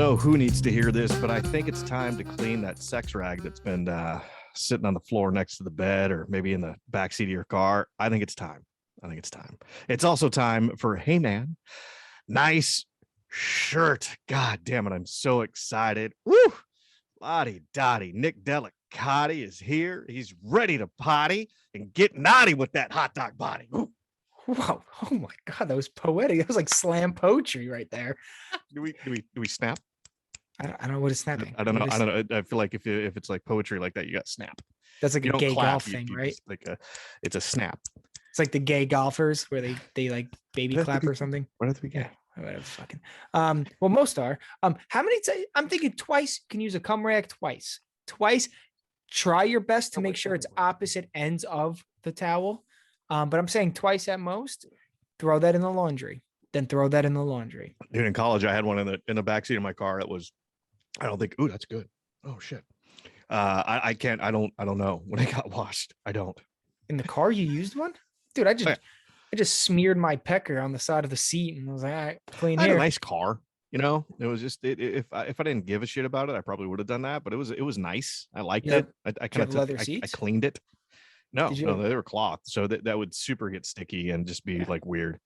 know who needs to hear this, but I think it's time to clean that sex rag that's been sitting on the floor next to the bed or maybe in the backseat of your car. I think it's time. It's also time for, hey, man, nice shirt. God damn it. I'm so excited. Woo! Lottie Dottie. Nick Delicotti is here. He's ready to potty and get naughty with that hot dog body. Woo. Wow. Oh my God. That was poetic. That was like slam poetry right there. Do we snap? I don't know what is snapping. I don't know. I feel like if it's like poetry like that, you got snap. That's like you a gay clap, golf thing, right? It's a snap. It's like the gay golfers where they like baby clap or something. What else we get? Yeah, whatever. Fucking. Well, most are. How many? I'm thinking twice. You can use a cum rag twice. Try your best to make sure it's opposite ends of the towel. But I'm saying twice at most. Throw that in the laundry. Then throw that in the laundry. Dude, in college, I had one in the backseat of my car that was, I don't think, ooh, that's good. Oh shit. I can't, I don't know when it got washed. I don't. In the car, you used one? Dude, I just smeared my pecker on the side of the seat and was like, all right, clean here. I had a nice car, you know. It was just if I didn't give a shit about it, I probably would have done that. But it was nice. I liked it. I kind of leather seats. I cleaned it. No, they were cloth, so that would super get sticky and just be like weird.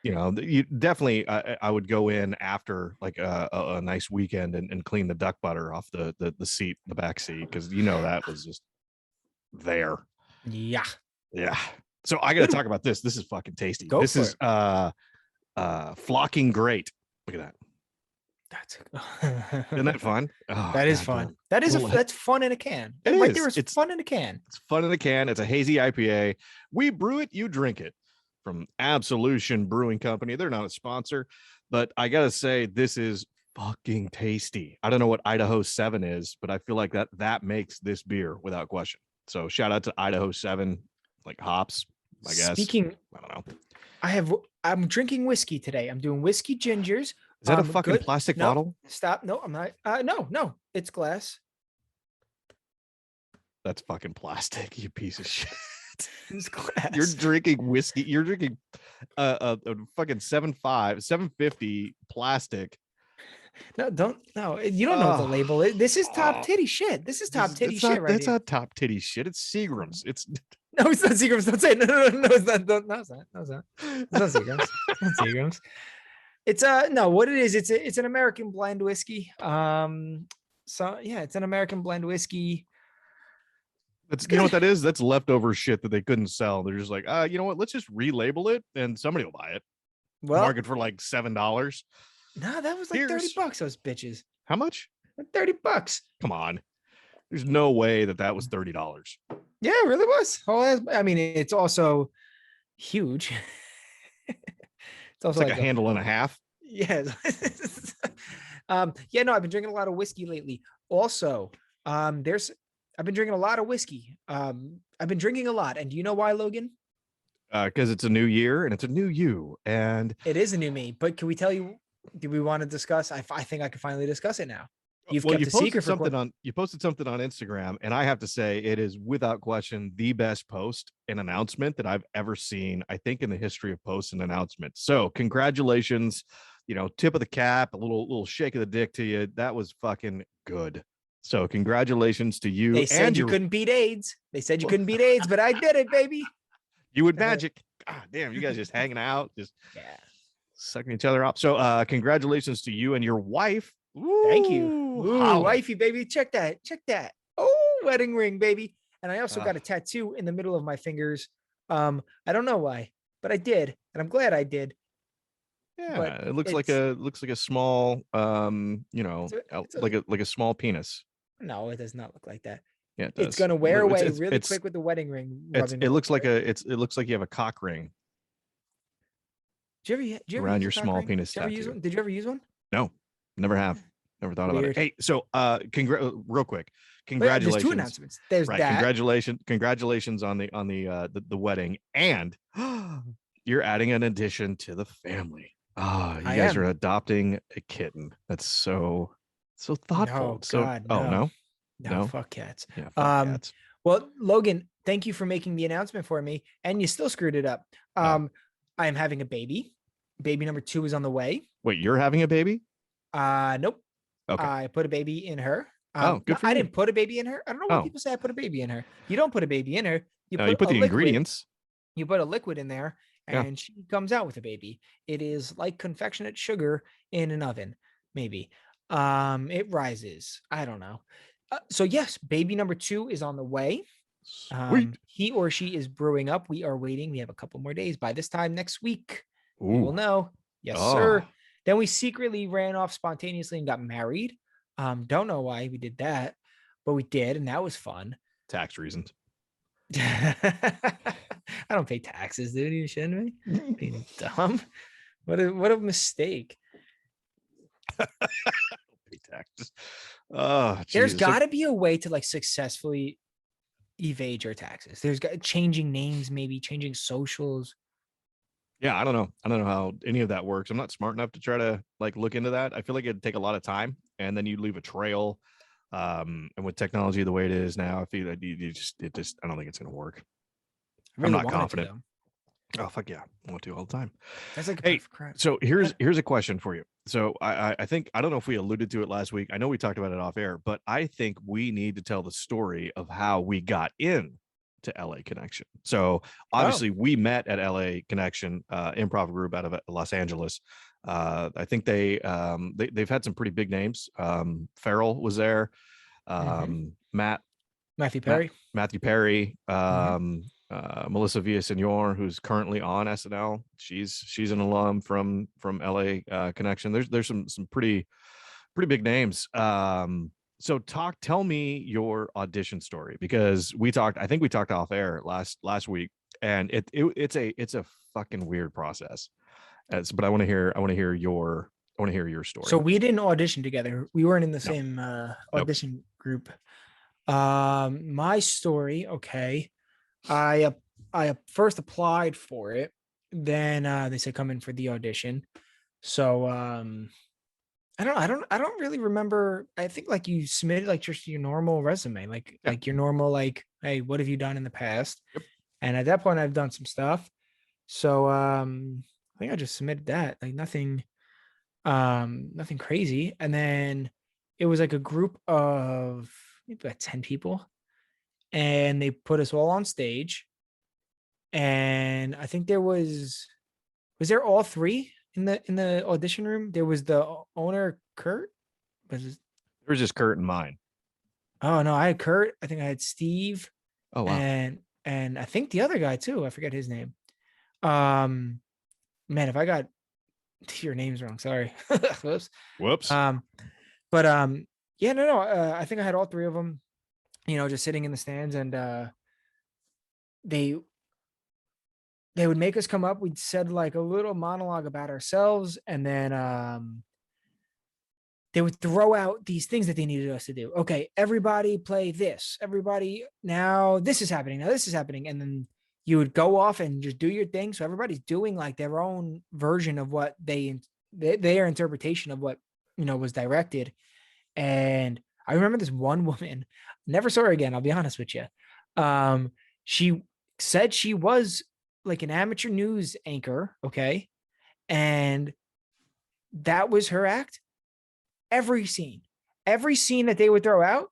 You know, you definitely. I would go in after like a nice weekend and clean the duck butter off the seat, the back seat, because that was just there. Yeah. So I got to talk about this. This is fucking tasty. This is flocking great. Look at that. Isn't that fun? Oh, that is fun. That's fun in a can. It right is. There is fun in a can. It's fun in a can. It's a hazy IPA. We brew it, you drink it. From Absolution Brewing Company. They're not a sponsor, but I gotta say this is fucking tasty. I don't know what Idaho 7 is, but I feel like that makes this beer without question. So shout out to Idaho 7, like hops, I guess. I don't know. I'm drinking whiskey today. I'm doing whiskey gingers. Is that a fucking plastic bottle? Stop. No, I'm not. No, it's glass. That's fucking plastic, you piece of shit. It's glass. You're drinking whiskey. You're drinking a fucking 750 plastic. No, you don't know the label. This is top titty shit. This is top titty shit, right? That's not top titty shit. It's Seagram's. It's no, it's not Seagram's. Don't say it. No, it's not. No, it's not. It's not Seagram's. It's not Seagram's. It's no, what it is, it's an American blend whiskey. So yeah, it's an American blend whiskey. That's, you know what that is? That's leftover shit that they couldn't sell. They're just like, you know what? Let's just relabel it and somebody will buy it. Well, market for like $7. No, that was like $30. Those bitches. How much? Like $30. Come on. There's no way that was $30. Yeah, it really was. I mean, it's also huge. It's like a handle and a half. Yeah. Yeah, no, I've been drinking a lot of whiskey lately. Also, I've been drinking a lot of whiskey. I've been drinking a lot. And do you know why, Logan? Because it's a new year and it's a new you. And it is a new me. But can we tell you, do we want to discuss? I think I can finally discuss it now. You posted something on Instagram, and I have to say it is without question the best post and announcement that I've ever seen, I think, in the history of posts and announcements. So congratulations, tip of the cap, a little shake of the dick to you. That was fucking good. So congratulations to you. They said you couldn't beat AIDS. They said you couldn't beat AIDS, but I did it, baby. You would magic. God damn, you guys just hanging out, just sucking each other up. So congratulations to you and your wife. Ooh, thank you. Ooh, wifey, baby. Check that. Oh, wedding ring, baby. And I also got a tattoo in the middle of my fingers. I don't know why, but I did, and I'm glad I did. Yeah, but it looks like a small like a small penis. No, it does not look like that. Yeah, it does. It's gonna wear away really quick with the wedding ring. It looks like you have a cock ring. Did you ever around your small penis tattoo? Did you ever use one? No, never have. Never thought about it. Hey, so real quick, congratulations. There's two announcements. There's that. Congratulations on the wedding, and you're adding an addition to the family. Oh, you guys are adopting a kitten. That's so thoughtful. No, fuck cats. Yeah, fuck cats. Well, Logan, thank you for making the announcement for me, and you still screwed it up. I am having a baby. Baby number 2 is on the way. Wait, you're having a baby? Nope. Okay. I put a baby in her. Oh, No, good for I you. didn't put a baby in her. I don't know why Oh, people say I put a baby in her. You don't put a baby in her. You no, you put put a the liquid. ingredients. You put a liquid in there, Yeah. and she comes out with a baby. It is like confectionate sugar in an oven, maybe. It rises. I don't know. So yes, baby number 2 is on the way. Sweet. He or she is brewing up. We are waiting. We have a couple more days. By this time next week, we will Ooh. know. Yes, Oh, sir. Then we secretly ran off spontaneously and got married. Don't know why we did that, but we did, and that was fun. tax reasons. I don't pay taxes, dude. You shouldn't me? Being dumb. What a mistake. Pay taxes. Oh, There's Jesus. got to be a way to like successfully evade your taxes. There's got changing names, maybe changing socials. Yeah, I don't know. I don't know how any of that works. I'm not smart enough to try to like look into that. I feel like it'd take a lot of time, and then you leave a trail. And with technology the way it is now, I feel like I don't think it's gonna work. I I'm really not wanted confident. to, though. Oh fuck yeah, I want to all the time. That's like a Hey, perfect crap. so here's a question for you. So I think I don't know if we alluded to it last week. I know we talked about it off air, but I think we need to tell the story of how we got in to LA Connection. So obviously we met at LA Connection, improv group out of Los Angeles. I think they've had some pretty big names. Farrell was there. Matthew Perry. Matthew Perry, Mhm. Melissa Villasenor, who's currently on SNL. She's an alum from LA Connection. There's some pretty big names. So tell me your audition story, because I think we talked off air last week, and it's a fucking weird process. But I want to hear your So story. we didn't audition together. We weren't in the No, same nope. audition group. My story, okay. I first applied for it. Then they said come in for the audition. So I don't really remember. I think like you submitted like just your normal resume, Yeah. like your normal like, hey, what have you done in the past? Yep. And at that point I've done some stuff. So I think I just submitted that. Like nothing crazy. And then it was like a group of maybe about 10 people, and they put us all on stage. And I think was there all three in the audition room? There was the owner, Kurt. There's just Kurt and mine. Oh no, I had Kurt. I think I had Steve. Oh wow. And I think the other guy too. I forget his name. Man, if I got your names wrong, sorry. Whoops. But yeah, no. I think I had all three of them, just sitting in the stands, and they would make us come up. We'd said like a little monologue about ourselves, and then they would throw out these things that they needed us to do. Okay, everybody play this. Everybody, now this is happening. Now this is happening. And then you would go off and just do your thing. So everybody's doing like their own version of what their interpretation of what, was directed. And I remember this one woman, never saw her again. I'll be honest with you. She said she was like an amateur news anchor. Okay. And that was her act. Every scene that they would throw out.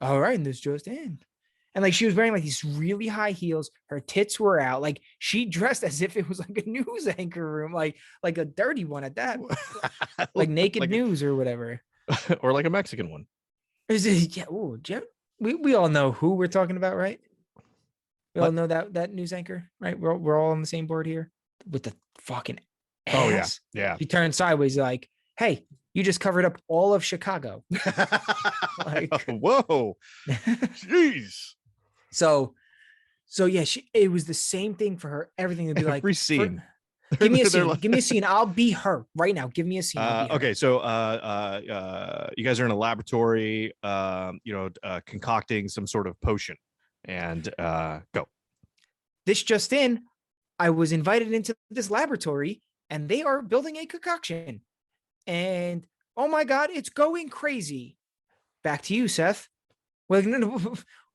All right. And this just in. And like, she was wearing like these really high heels. Her tits were out. Like, she dressed as if it was like a news anchor room, like a dirty one at that, like Naked like News or whatever. Or like a Mexican one. Is it? Yeah. Oh, we all know who we're talking about, right? We all know that news anchor, right? We're all on the same board here with the fucking ass. Oh yeah. Yeah. She turned sideways like, hey, you just covered up all of Chicago. Like, whoa. Jeez. So yeah, it was the same thing for her. Everything would be like, every scene. Give me a scene. Give me a scene. I'll be her right now. Give me a scene. Okay, so you guys are in a laboratory, concocting some sort of potion, and go. This just in, I was invited into this laboratory, and they are building a concoction. And oh my God, it's going crazy. Back to you, Seth. Well,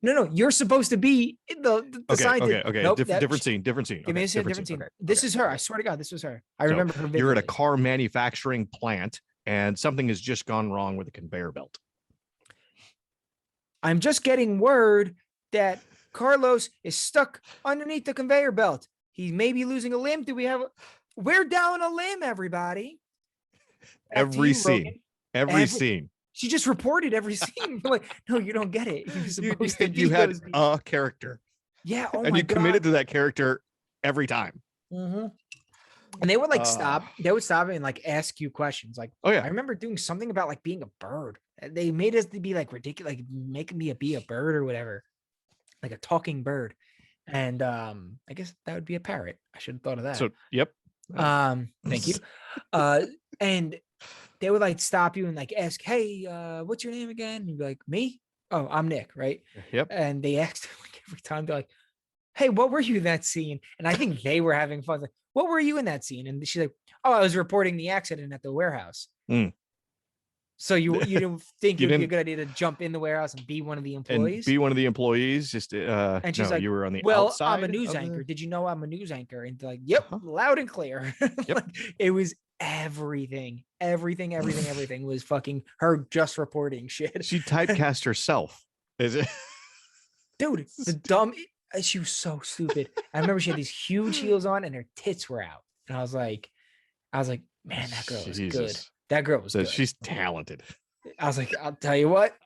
no. You're supposed to be the scientist. Okay. Nope, different scene. Give me a scene. Different scene. This is her. I swear to God, this was her. I remember her. You're at a car manufacturing plant, and something has just gone wrong with the conveyor belt. I'm just getting word that Carlos is stuck underneath the conveyor belt. He may be losing a limb. We're down a limb, everybody. Every scene. Every scene. She just reported every scene. Like, no, you don't get it. You're supposed to be you had those a character. Yeah. Oh and my you God. committed to that character every time. Mm-hmm. And they would like stop. They would stop and like ask you questions. Like, oh yeah, I remember doing something about like being a bird. They made us to be like ridiculous, like making me be a bird or whatever, like a talking bird. And I guess that would be a parrot. I should have thought of that. So yep. Thank you. And they would like stop you and like ask, hey, what's your name again? And you'd be like, me? Oh, I'm Nick, right? Yep. And they asked like every time, they're like, hey, what were you in that scene? And I think they were having fun. Like, what were you in that scene? And she's like, oh, I was reporting the accident at the warehouse. So you didn't think it would be a good idea to jump in the warehouse and be one of the employees? And be one of the employees. Just and she's like, you were on the well, outside. I'm a news anchor. Did you know I'm a news anchor? And they're like, yep, loud and clear. Yep. Like, it was everything was fucking her just reporting shit. She typecast herself. Is it? Dude, she was so stupid. I remember she had these huge heels on and her tits were out. And I was like, man, that girl is good. That girl was good. She's talented. I was like, I'll tell you what,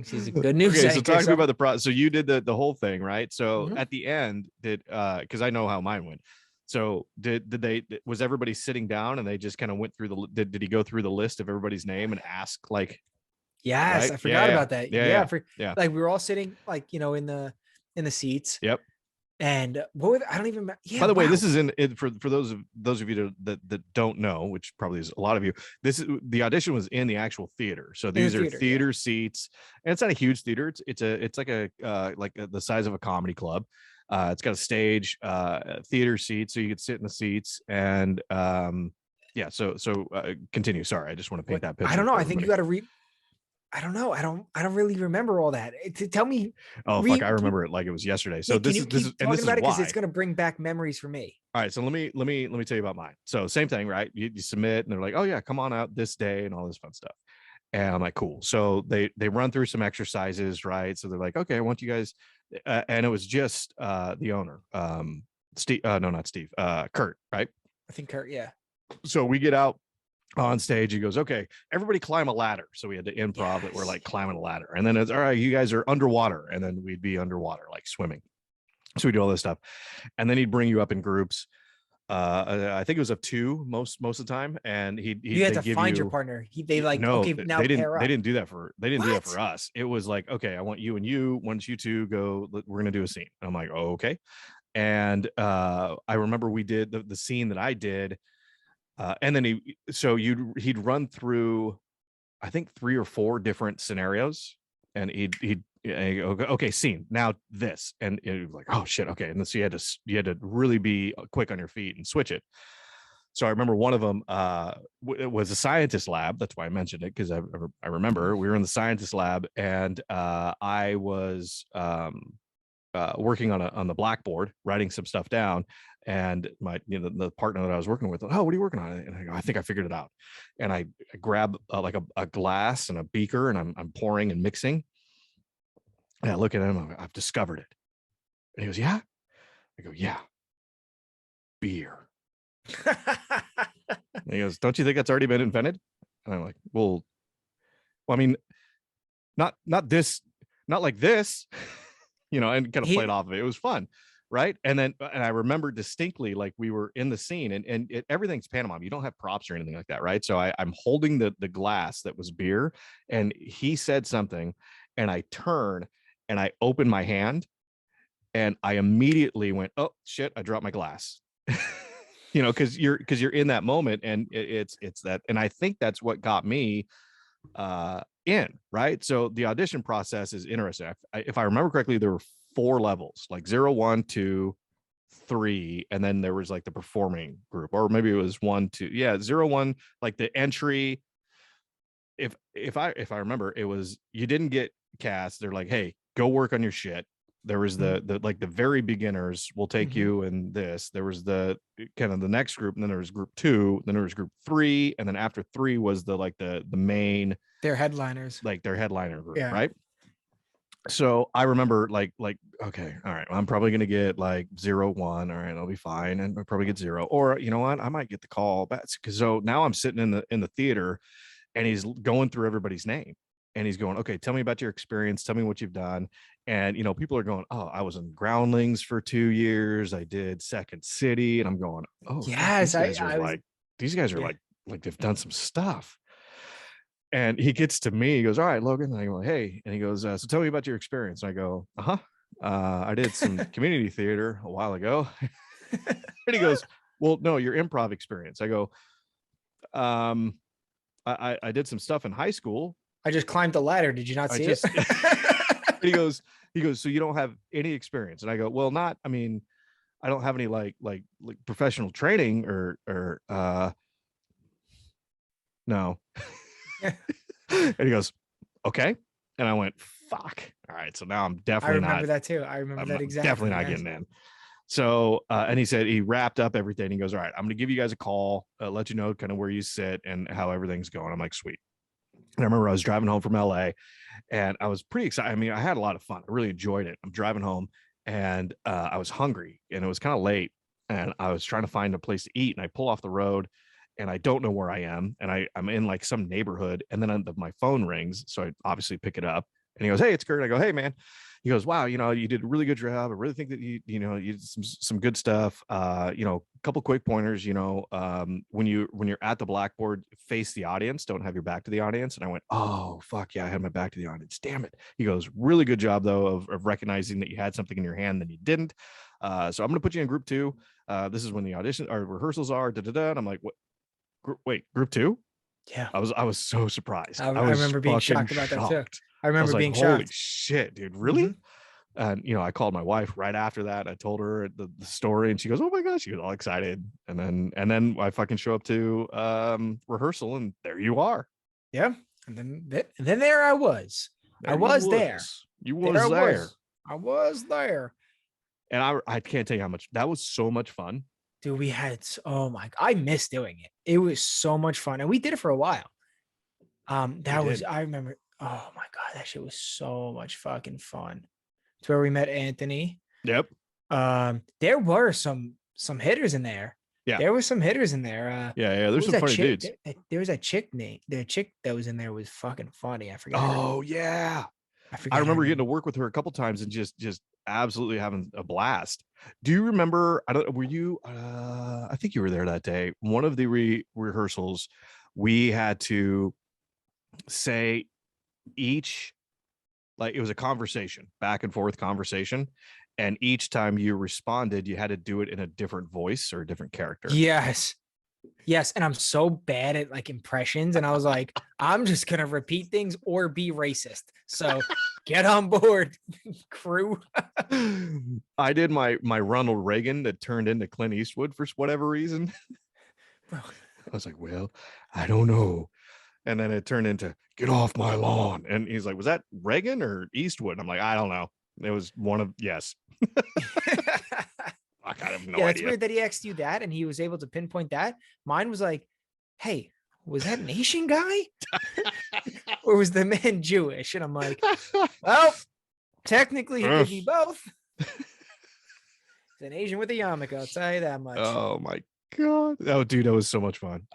she's a good news anchor. So talk to me about the process. So you did the whole thing, right? So at the end, because I know how mine went. So was everybody sitting down and they just kind of went through did he go through the list of everybody's name and ask like? Yes, right? I forgot about that. Yeah. Like we were all sitting like, in the seats. Yep. And I don't even remember. Yeah, by the way, this is for those of you that don't know, which probably is a lot of you. The audition was in the actual theater. So these are theater seats, and it's not a huge theater. It's like the size of a comedy club. It's got a stage, theater seats, so you could sit in the seats. And yeah, so continue. Sorry, I just want to paint that picture. I don't know. I think you got to I don't know. I don't really remember all that. Tell me. Oh, fuck. I remember it like it was yesterday. So this is talking about it because it's going to bring back memories for me. All right. So let me tell you about mine. So same thing, right? You submit and they're like, oh yeah, come on out this day and all this fun stuff. And I'm like, cool. So they run through some exercises, right? So they're like, okay, I want you guys. And it was just the owner, Steve. No, not Steve. Kurt, right? I think Kurt. Yeah. So we get out on stage. He goes, okay, everybody climb a ladder. So we had to improv that we're like climbing a ladder, and then it's all right, you guys are underwater, and then we'd be underwater like swimming. So we do all this stuff, and then he'd bring you up in groups. I think it was of two most of the time, and you had to find your partner. They didn't do that for us. It was like, okay, I want you and you. Once you two go, we're gonna do a scene. And I'm like, oh, okay. And I remember we did the scene that I did. And then he'd run through, I think 3 or 4 different scenarios, and he'd go, okay, scene now this, and it was like, oh shit, okay, and then so you had to really be quick on your feet and switch it. So I remember one of them it was a scientist lab. That's why I mentioned it, because I remember we were in the scientist lab, and I was working on the blackboard, writing some stuff down. And the partner that I was working with, oh, what are you working on? And I go, I think I figured it out. And I grab like a glass and a beaker, and I'm pouring and mixing. And I look at him, I've discovered it. And he goes, yeah. I go, yeah, beer. And he goes, don't you think that's already been invented? And I'm like, well, I mean, not like this, and kind of played off of it. It was fun. Right. And I remember distinctly, like we were in the scene, and everything's pantomime. You don't have props or anything like that. Right. So I'm holding the glass that was beer, and he said something, and I turn and I open my hand, and I immediately went, oh shit, I dropped my glass. Because you're in that moment, and it's that. And I think that's what got me in. Right. So the audition process is interesting. If I remember correctly, there were 4 levels, like 0, 1, 2, 3, and then there was like the performing group, or maybe it was 1, 2. Yeah, 0, 1, like the entry. If I remember, it was, you didn't get cast. They're like, hey, go work on your shit. There was the like the very beginners will take Mhm. you in this. There was the kind of the next group, and then there was group 2, then there was group 3, and then after 3 was the main, They're headliners. like their headliner group, Yeah. right? So I remember like okay, all right, well, I'm probably gonna get like 0-1. All right, I'll be fine, and I'll probably get 0. Or you know what, I might get the call. But so now I'm sitting in the theater, and he's going through everybody's name, and he's going, okay, tell me about your experience, tell me what you've done. And people are going, oh, I was in Groundlings for 2 years, I did Second City, and I'm going, oh fuck, Yes, I was. these guys are Yeah. like they've done some stuff. And he gets to me, he goes, all right, Logan. And I go, hey. And he goes, so tell me about your experience. And I go, I did some community theater a while ago. And he goes, well, no, your improv experience. I go, I did some stuff in high school. I just climbed the ladder. Did you not I see just it? he goes, so you don't have any experience? And I go, well, not, I mean, I don't have any like professional training or no. And he goes, okay. And I went, fuck. All right. So now I'm I definitely remember that too. I remember that exactly. definitely not Yes. getting in. So, and he said he wrapped up everything. He goes, all right, I'm going to give you guys a call, let you know kind of where you sit and how everything's going. I'm like, sweet. And I remember I was driving home from LA, and I was pretty excited. I mean, I had a lot of fun. I really enjoyed it. I'm driving home, and I was hungry, and it was kind of late, and I was trying to find a place to eat, and I pull off the road, and I don't know where I am, and I'm in like some neighborhood, and then my phone rings, so I obviously pick it up, and he goes, hey, it's Kurt. I go, hey, man. He goes, wow, you did a really good job. I really think that you did some good stuff. A couple quick pointers, when you're at the blackboard, face the audience, don't have your back to the audience. And I went, oh fuck yeah, I had my back to the audience, damn it. He goes, really good job though of recognizing that you had something in your hand that you didn't. So I'm gonna put you in group 2. This is when the audition or rehearsals are. And I'm like, what? Wait, group 2? Yeah. I was so surprised. I was remember being fucking shocked about that too. I I was remember like, being holy shocked. shit, dude, really? Mhm. And I called my wife right after that. I told her the story, and she goes, oh my gosh, she was all excited. And then I fucking show up to rehearsal, and there you are. Yeah. And then there I was. There I was there. You There was I there. was. I was there. And I can't tell you how much that was. So much fun. Dude, we had oh my, I miss doing it. It was so much fun. And we did it for a while. I remember, oh my God, that shit was so much fucking fun. It's where we met Anthony. Yep. There were some hitters in there. Yeah. There was some hitters in there. Yeah. There's some funny dudes. There was a chick name. The chick that was in there was fucking funny. I forgot. Oh yeah. I remember getting to work with her a couple times and just absolutely having a blast. Do you remember? Were you? I think you were there that day. One of the rehearsals, we had to say each, like it was a conversation, back and forth conversation, and each time you responded, you had to do it in a different voice or a different character. Yes, and I'm so bad at like impressions, and I was like, I'm just gonna repeat things or be racist. So get on board, crew. I did my Ronald Reagan that turned into Clint Eastwood for whatever reason. Bro. I was like, well, I don't know. And then it turned into get off my lawn. And he's like, was that Reagan or Eastwood? And I'm like, I don't know. It was one of, yes. I have no idea. It's weird that he asked you that and he was able to pinpoint that. Mine was like, hey, was that an Asian guy? Or was the man Jewish? And I'm like, well, technically he could be both. He's an Asian with a yarmulke, I'll tell you that much. Oh my God. Oh, dude, that was so much fun.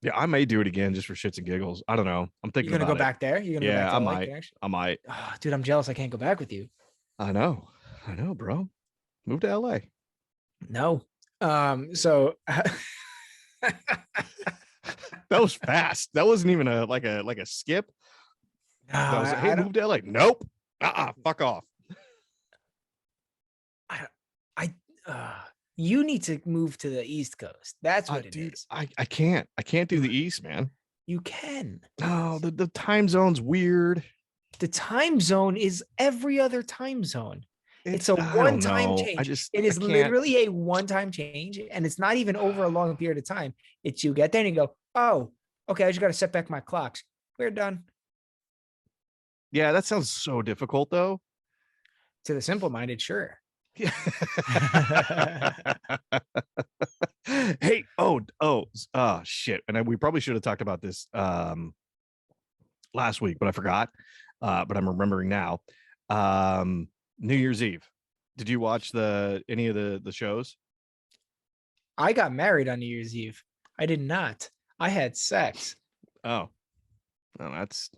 Yeah, I may do it again just for shits and giggles. I don't know. I'm thinking you're gonna go back there. You're gonna go back to I LA might. Connection? I might. Oh, dude, I'm jealous. I can't go back with you. I know, bro. Move to LA. No. So that was fast. That wasn't even like a skip. No, I was like, hey, move to LA. Nope. Fuck off. You need to move to the East Coast. That's what it is. I can't do the East, man. You can. No, the time zone's weird. The time zone is every other time zone. It's a one-time change. It is literally a one-time change, and it's not even over a long period of time. It's you get there and you go, oh, okay, I just got to set back my clocks. We're done. Yeah, that sounds so difficult though. To the simple-minded, sure. Yeah. Hey, shit. And we probably should have talked about this last week, but I forgot. But I'm remembering now. New Year's Eve. Did you watch any of the shows? I got married on New Year's Eve. I did not. I had sex. Oh, no, that's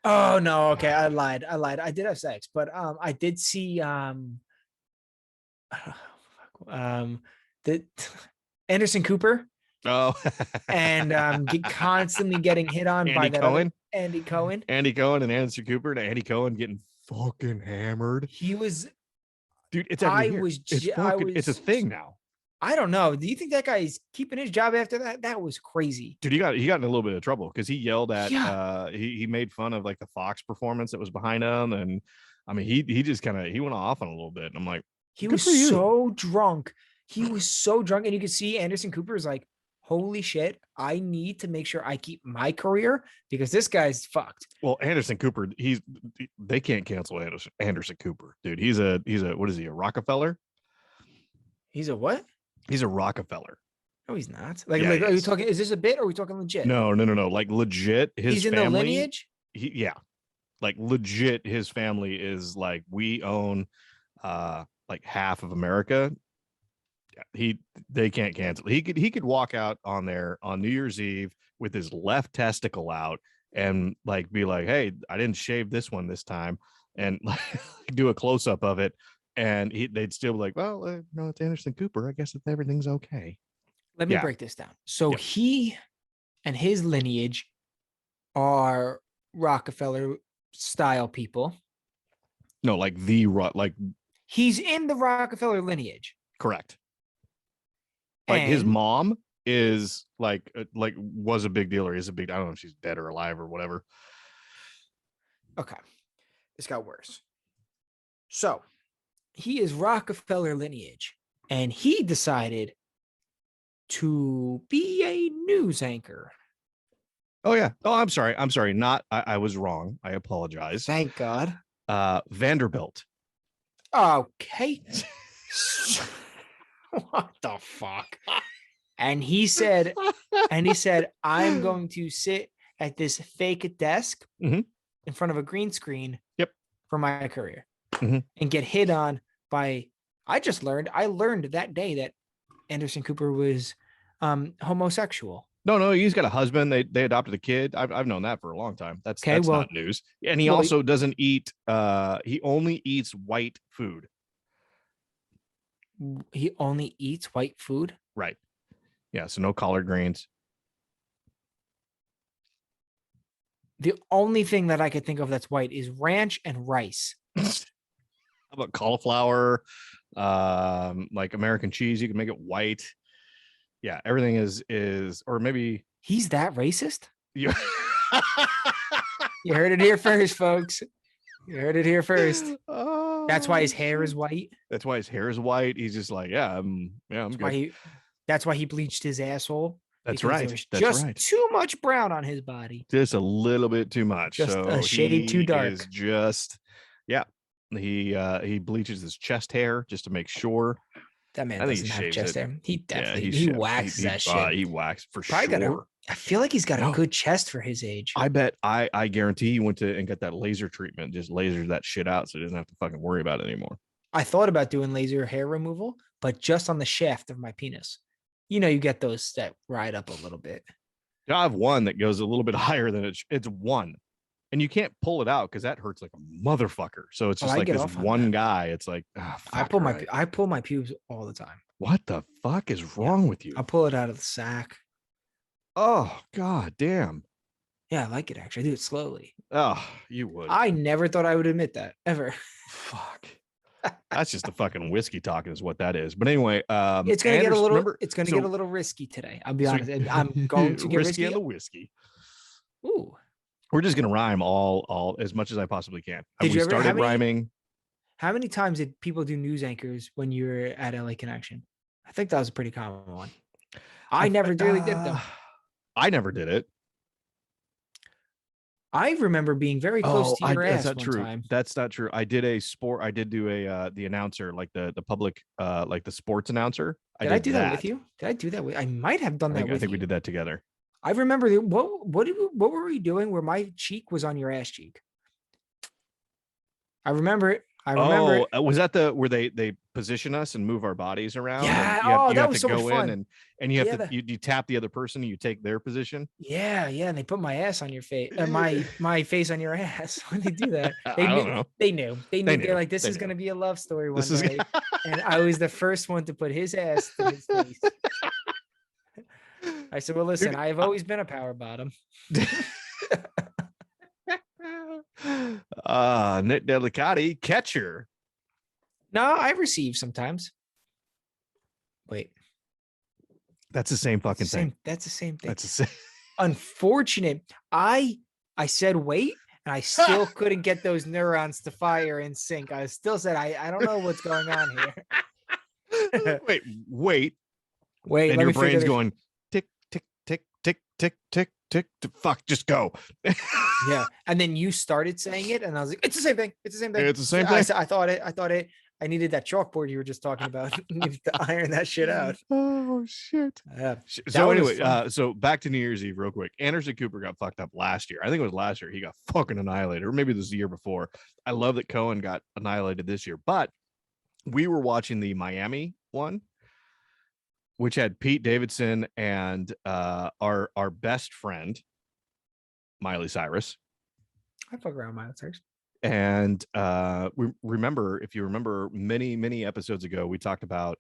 Oh no, okay. I lied. I did have sex, but I did see um the Anderson Cooper oh and constantly getting hit on by Andy that other Cohen. Andy Cohen. Andy Cohen and Anderson Cooper and Andy Cohen getting fucking hammered. He was Dude, it's I every year. was It's j- I fucking it's a was thing now. I don't know. Do you think that guy's keeping his job after that? That was crazy. Dude, he got in a little bit of trouble because he yelled at Yeah. he made fun of like the Fox performance that was behind him. And I mean he just kind of he went off on a little bit. And I'm like, He good was for you. so drunk. He was so drunk. And you could see Anderson Cooper is like, holy shit, I need to make sure I keep my career because this guy's fucked. Well, Anderson Cooper, they can't cancel Anderson Cooper, dude. He's a what is he, a Rockefeller? He's a what? He's a Rockefeller. No, he's not. Like, Yeah, like he are you is. talking? Is this a bit or are we talking legit? No. Like legit, his He's in family, the lineage. Yeah, like legit, his family is like, we own like half of America. They can't cancel. He could walk out on there on New Year's Eve with his left testicle out and like be like, hey, I didn't shave this one this time, and like do a close up of it, and they'd still be like, well, no, it's Anderson Cooper. I guess if everything's okay. Let me Yeah. break this down. So Yeah. he and his lineage are Rockefeller style people. No, like like He's in the Rockefeller lineage. correct. Like his And mom is like was a big deal, or is a big. I don't know if she's dead or alive or whatever. okay, this got worse. So he is Rockefeller lineage, and he decided to be a news anchor. Oh yeah. Oh, I'm sorry. Not. I was wrong. I apologize. Thank God. Vanderbilt. Okay. What the fuck? And he said, I'm going to sit at this fake desk Mhm. in front of a green screen. Yep. For my career. Mhm. And get hit on by. I learned that day that Anderson Cooper was homosexual. No, he's got a husband. They adopted a kid. I've known that for a long time. That's not news. And he also doesn't eat. He only eats white food. He only eats white food. Right. Yeah. So no collard greens. The only thing that I could think of that's white is ranch and rice. How about cauliflower? Like American cheese, you can make it white. Yeah, everything is, or maybe he's that racist. You You heard it here first, folks. You heard it here first. That's why his hair is white. That's why his hair is white. He's just like, I'm good. That's why he bleached his asshole. That's right. There was just too much brown on his body. Just a little bit too much. Just a shade too dark. Is just, yeah. He bleaches his chest hair just to make sure. That man doesn't have chest hair. He definitely he waxes that shit. He waxed for Probably sure. I feel like he's got a good chest for his age. I bet I guarantee he went to and got that laser treatment, just lasered that shit out so he doesn't have to fucking worry about it anymore. I thought about doing laser hair removal, but just on the shaft of my penis. You know, you get those that ride up a little bit. I have one that goes a little bit higher than it's one. And you can't pull it out because that hurts like a motherfucker. So it's just like this one guy. It's like, I pull my pubes all the time. What the fuck is wrong with you? I'll pull it out of the sack. Oh, god damn. Yeah, I like it actually. I do it slowly. Oh, you would. I never thought I would admit that ever. Fuck. That's just the fucking whiskey talking is what that is. But anyway, it's gonna get a little risky today. I'll be honest. I'm going to get risky on the whiskey. Ooh. We're just gonna rhyme all as much as I possibly can. Did you ever started rhyming? How many times did people do news anchors when you were at LA Connection? I think that was a pretty common one. I never really did though. I never did it. I remember being very close to your that's ass not one true. time. That's not true. I did a sport. I did do a the announcer, like the public, like the sports announcer. I Did I did do that with that. you? Did I do that with? I might have done that I with think we you. did that together. I remember what were we doing where my cheek was on your ass cheek? I remember it. I remember Oh, it. was that the where they position us and move our bodies around, and Yeah. Oh, you that have was to so much go in, fun. and you have Yeah. to you tap the other person and you take their position. Yeah, yeah, and they put my ass on your face, my face on your ass when they do that. They I don't knew, know. they knew, they They knew. They're knew. like, this They is knew. gonna be a love story one This is day, and I was the first one to put his ass to his face. I said, well, listen, Dude, I have always been a power bottom. Nick Delicati, catcher. No, I receive sometimes. Wait, That's the same fucking thing. That's the same thing. That's the same. Unfortunate. I said wait, and I still couldn't get those neurons to fire in sync. I still said I don't know what's going on here. Wait. Wait, And let your me figure brain's this. going tick, tick, tick, tick, tick, tick, tick. Fuck, just go. Yeah, and then you started saying it, and I was like, "It's the same thing. It's the same thing. It's the same I thing. said, I thought it. I thought it. I needed that chalkboard you were just talking about. Needed to iron that shit out. Oh shit. Yeah. So one was anyway, fun. so back to New Year's Eve real quick. Anderson Cooper got fucked up last year. I think it was last year. He got fucking annihilated, or maybe this was the year before. I love that Cohen got annihilated this year, but we were watching the Miami one, which had Pete Davidson and our best friend Miley Cyrus. I fuck around my listeners. And we remember, if you remember, many episodes ago, we talked about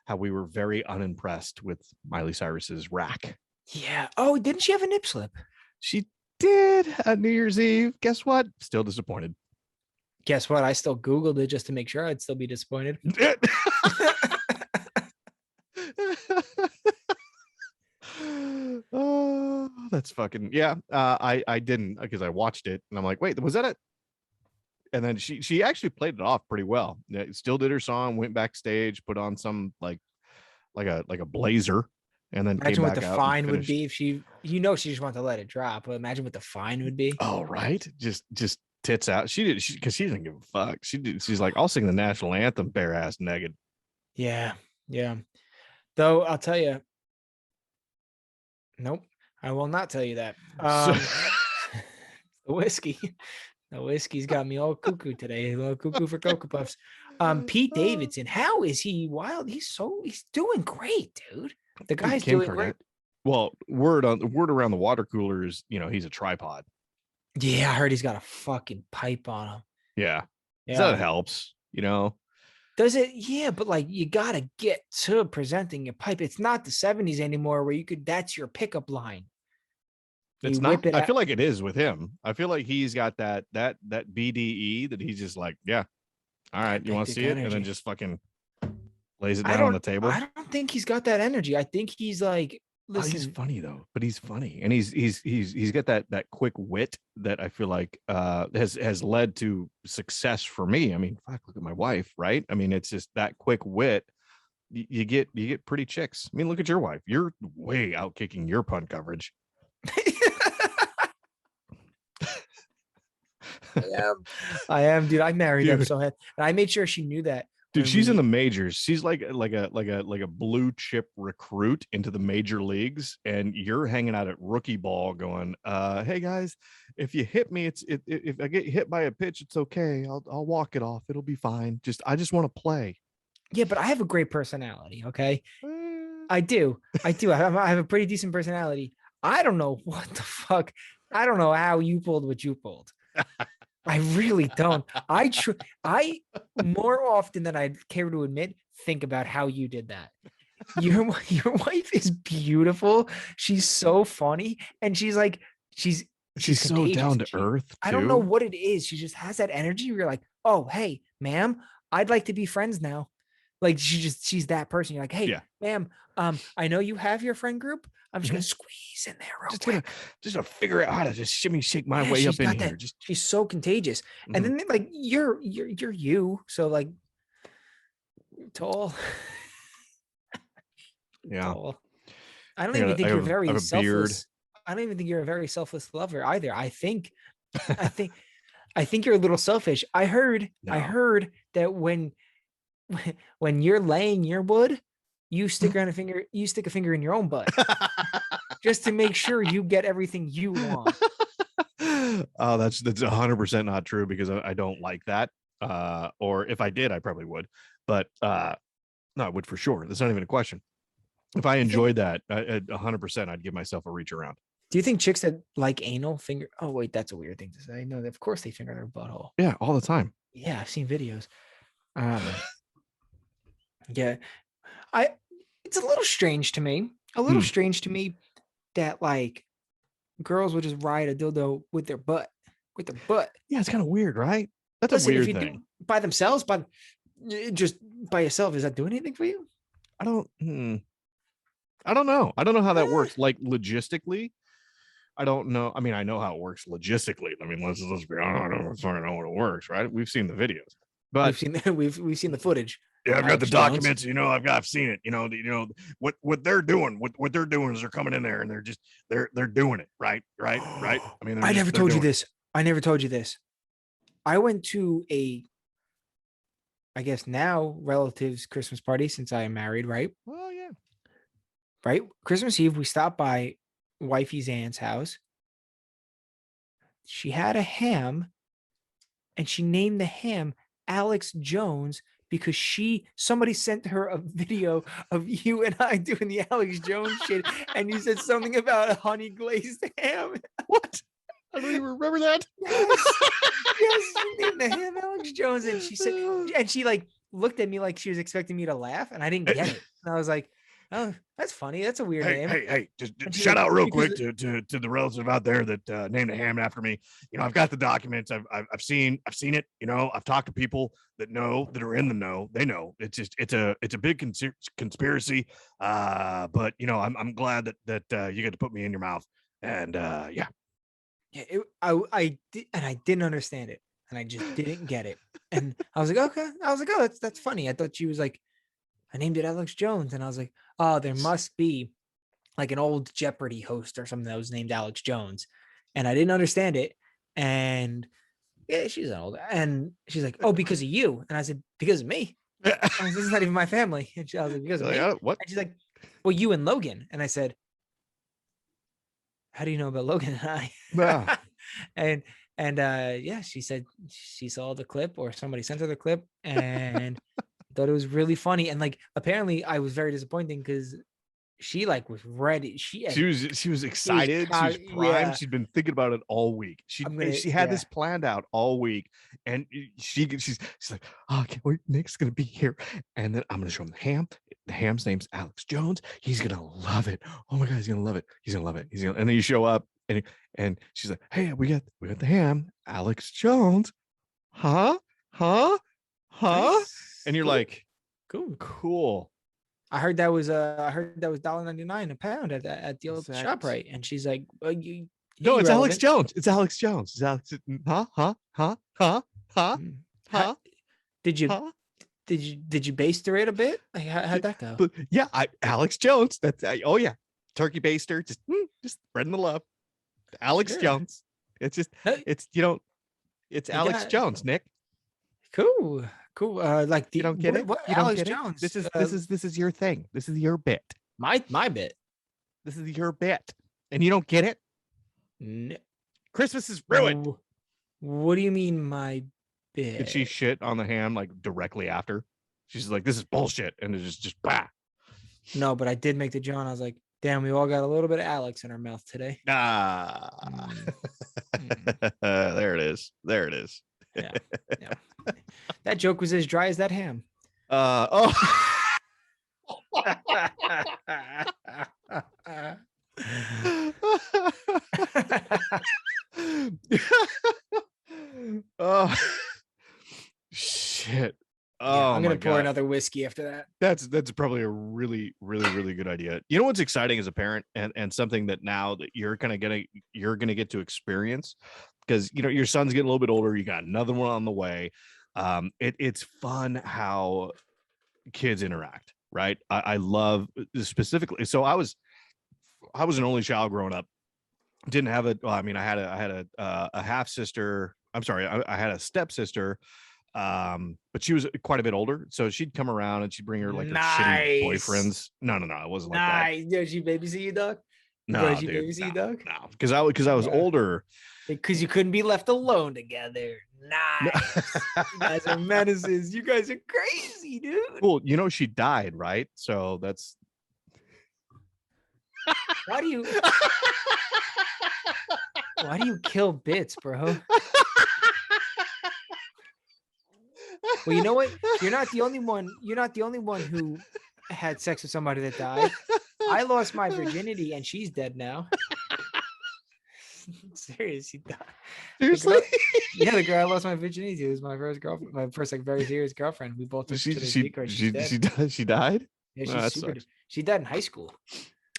how we were very unimpressed with Miley Cyrus's rack. Yeah. Oh, didn't she have a nip slip? She did at New Year's Eve. Guess what? Still disappointed. Guess what? I still Googled it just to make sure I'd still be disappointed. Oh, that's fucking yeah. I didn't, because I watched it and I'm like, wait, was that it? And then she actually played it off pretty well. Still did her song, went backstage, put on some like a blazer, and then Imagine came what back the out fine and would finished. be if she, she just wanted to let it drop. But imagine what the fine would be. Oh, right. Just tits out. She did, because she didn't give a fuck. She's like, I'll sing the national anthem bare ass naked. Yeah. Yeah. Though I'll tell you. Nope. I will not tell you that. The whiskey. The whiskey's got me all cuckoo today. A little cuckoo for Cocoa Puffs. Pete Davidson. How is he wild? He's doing great, dude. The guy's Kim doing Kardashian. great. Well, word around the water cooler is, he's a tripod. Yeah, I heard he's got a fucking pipe on him. Yeah. Yeah. So that helps, Does it? Yeah, but like you gotta get to presenting your pipe. It's not the 70s anymore where that's your pickup line. It's not. I feel like it is with him. I feel like he's got that BDE that he's just like, yeah, all right, you want to see it, and then just fucking lays it down on the table. I don't think he's got that energy. I think he's like, listen, he's funny though, but he's funny, and he's got that quick wit that I feel like has led to success for me. I mean, fuck, look at my wife, right? I mean, it's just that quick wit. You get pretty chicks. I mean, look at your wife. You're way out kicking your pun coverage. I am, dude. I married her, so and I made sure she knew that. Dude, she's in the majors. She's like a blue chip recruit into the major leagues, and you're hanging out at rookie ball, going, "Hey guys, if you hit me, if I get hit by a pitch, it's okay. I'll walk it off. It'll be fine. I just want to play." Yeah, but I have a great personality. Okay, I do. I have a pretty decent personality. I don't know what the fuck. I don't know how you pulled what you pulled. I really don't. I more often than I'd care to admit, think about how you did that. Your wife is beautiful. She's so funny, and she's so down to earth. I don't know what it is. She just has that energy. Where you're like, oh, hey, ma'am, I'd like to be friends now. Like she's that person. You're like, hey, ma'am, I know you have your friend group. I'm just gonna squeeze in there real quick. Just gonna figure out how to just shake my way up in here. She's so contagious. And then like you're you. So like tall. Yeah. Tall. I don't even think you're very selfless. I don't even think you're a very selfless lover either. I think I think I think you're a little selfish. I No. heard that when you're laying your wood, you stick a finger in your own butt just to make sure you get everything you want. Oh, that's 100% not true because I don't like that. Or if I did, I probably would. But no, I would for sure. That's not even a question. If I Do you think enjoyed that, 100%, I'd give myself a reach around. do you think chicks that like anal finger oh wait, that's a weird thing to say. No, of course they finger their butthole. Yeah, all the time. Yeah, I've seen videos. Yeah. I it's a little strange to me. A little Hmm. strange to me that like girls would just ride a dildo with their butt. With their butt. Yeah, it's kind of weird, right? That's a Listen, if weird you thing. do by themselves, just by yourself, is that doing anything for you? I don't. I don't know. I don't know how that Eh, works. Like logistically, I don't know. I mean, I know how it works logistically. I mean, let's be honest. I don't fucking know what it works, right? We've seen the videos, but we've seen the footage. yeah, I've got the Alex Jones. documents. I've seen it. What they're doing. What they're doing is they're coming in there and they're doing it right. I mean, I never they're told you doing it. this. I never told you this. I went to I guess now relatives Christmas party since I am married, right? Oh yeah. Right? Christmas Eve, we stopped by wifey's aunt's house. She had a ham and she named the ham Alex Jones because somebody sent her a video of you and I doing the Alex Jones shit, and you said something about a honey glazed ham. What? I don't even remember that. Yes, yes, she named the ham Alex Jones, and she said, and she like looked at me like she was expecting me to laugh, and I didn't get it. And I was like, "Oh, that's funny. That's a weird name." Hey! Just And she's shout like, out real "Because quick to the relative out there that named a ham after me. I've got the documents. I've seen it. I've talked to people that are in the know. They know. It's a big conspiracy. But I'm glad that you get to put me in your mouth. And yeah, yeah, I did, and I didn't understand it, and I just didn't get it. And I was like, okay. I was like, oh, that's funny. I thought she was like, I named it Alex Jones, and I was like, oh, there must be like an old Jeopardy host or something that was named Alex Jones, and I didn't understand it. And yeah, she's old, and she's like, oh, because of you, and I said, because of me. I was like, this is not even my family. And I was like, because of me. What? And she's like, well, you and Logan. And I said, how do you know about Logan and I? Yeah. and yeah, she said she saw the clip or somebody sent her the clip and thought it was really funny. And like apparently I was very disappointing because she like was ready. She was excited. She was primed. yeah. She'd been thinking about it all week. She had this planned out all week, and she's like, oh, I can't wait. Nick's gonna be here, and then I'm gonna show him the ham. The ham's name's Alex Jones. He's gonna love it. Oh my god, he's gonna love it. He's gonna love it. And then you show up, and she's like, hey, we got the ham, Alex Jones. Huh? Nice. And you're cool. like, cool. I heard that was $1.99 a pound at the old shop, right? And she's like, well, no, it's Alex Jones. It's Alex Jones. It's Alex. Huh? Did you baster it a bit? Like, how'd that go? But yeah, Alex Jones. Oh yeah, turkey baster. Just spreading the love. Alex Jones. It's Alex Jones, Nick. Cool. Like you don't get it. What You Alex don't get Jones? It? This is your thing. This is your bit. My bit. This is your bit, and you don't get it. No. Christmas is ruined. What do you mean, my bit? Did she shit on the ham like directly after? She's like, "This is bullshit," and it's just bah. No, but I did make the John. I was like, "Damn, we all got a little bit of Alex in our mouth today." There it is. Yeah. That joke was as dry as that ham. Oh. Oh shit. Oh, I'm gonna pour another whiskey after that. That's probably a really good idea. You know what's exciting as a parent, and something that now that you're gonna get to experience, because your son's getting a little bit older. You got another one on the way. It's fun how kids interact, right? I love specifically. So I was an only child growing up, didn't have a. Well, I mean, I had a half sister. I'm sorry, I had a stepsister, but she was quite a bit older, so she'd come around and she'd bring her like her shitty Nice. boyfriends. No, it wasn't like that. Nice. Did she babysit you, dog? Did No, she dude, babysit no, you, dog? no, because I was older. Because you couldn't be left alone together. No. Nice. You guys are menaces. You guys are crazy, dude. Well, she died, right? So that's Why do you why do you kill bits, bro? Well, you know what? You're not the only one. You're not the only one who had sex with somebody that died. I lost my virginity and she's dead now. Seriously, died. seriously. Yeah, the girl I lost my virginity to was my first girlfriend, my first like very serious girlfriend. We both took to the secret. She's dead. She died. Yeah, Oh, she's that super. sucks. She died in high school.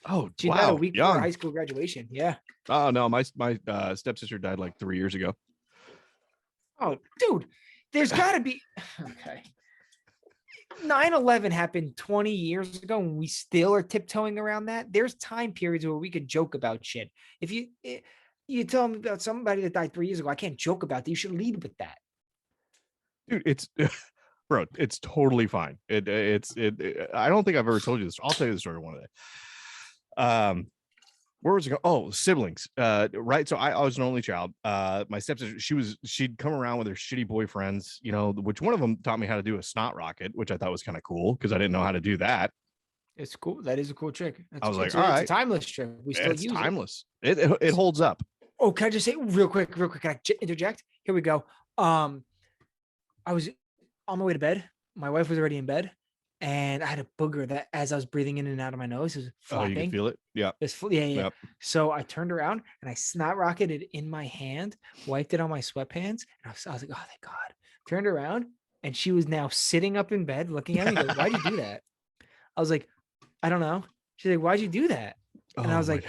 Oh, She died a wow, week before young. high school graduation. Yeah. Oh no, my stepsister died like 3 years ago. Oh, dude, there's got to be. Okay. 9/11 happened 20 years ago, and we still are tiptoeing around that. There's time periods where we could joke about shit. If you tell me about somebody that died 3 years ago, I can't joke about that. You should lead with that. Dude, it's bro, it's totally fine. I don't think I've ever told you this. I'll tell you the story one day. Where was it go? Oh, siblings. Right. So I was an only child. My stepsister, she'd come around with her shitty boyfriends, which one of them taught me how to do a snot rocket, which I thought was kind of cool because I didn't know how to do that. It's cool. That is a cool trick. I was like, it's all right, a timeless trick. We still it's use timeless. It holds up. Oh, can I just say real quick? Can I interject? Here we go. I was on my way to bed. My wife was already in bed, and I had a booger that as I was breathing in and out of my nose, it was flopping. Oh, you can feel it? Yeah. Yeah. Yep. So I turned around and I snot rocketed in my hand, wiped it on my sweatpants, and I was like, oh, thank God. Turned around, and she was now sitting up in bed looking at me. Goes, why'd you do that? I was like, I don't know. She's like, why'd you do that? And I was like,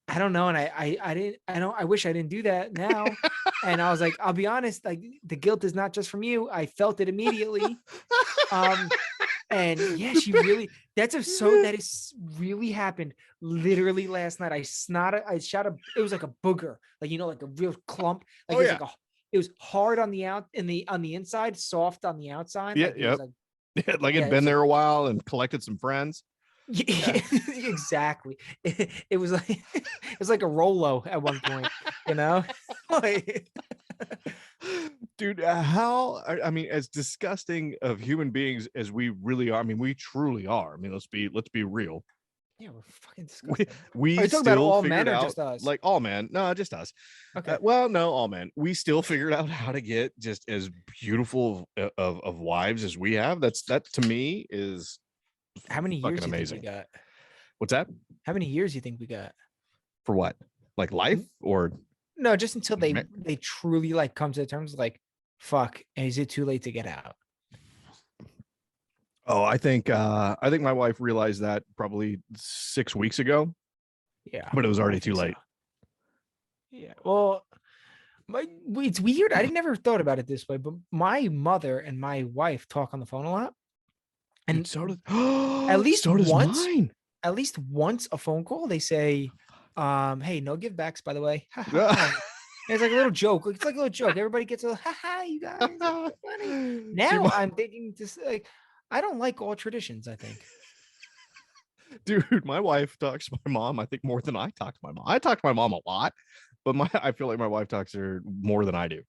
I don't know. And I wish I didn't do that now. And I was like, I'll be honest, like the guilt is not just from you. I felt it immediately. And yeah, that is really happened literally last night. I shot it was like a booger, like, like a real clump. Like it was hard on the on the inside, soft on the outside. Yeah. Like, Yep. Like it'd been there a while and collected some friends. Yeah, exactly. It was like a Rolo at one point, Dude, I mean, as disgusting of human beings as we really are, I mean, we truly are. I mean, let's be real. Yeah, we're fucking disgusting. We Are you talking still about all figured men or out, just us? like all men. No, just us. Okay. Well, no, all men. We still figured out how to get just as beautiful of wives as we have. That to me is how many years fucking do you amazing. think we got? What's that? How many years do you think we got? For what? Like life or no? Just until they truly like come to terms like, fuck. Is it too late to get out? Oh, I think my wife realized that probably 6 weeks ago. Yeah, but it was already too late. So. Yeah, well, it's weird. I never thought about it this way, but my mother and my wife talk on the phone a lot, and dude, so does at least so does once. Mine. At least once a phone call, they say, "Hey, no give backs, by the way." It's like a little joke. It's like a little joke. Everybody gets a ha, you guys. Funny. Now I'm thinking just like I don't like all traditions. I think. Dude, my wife talks to my mom, I think, more than I talk to my mom. I talk to my mom a lot, but I feel like my wife talks to her more than I do.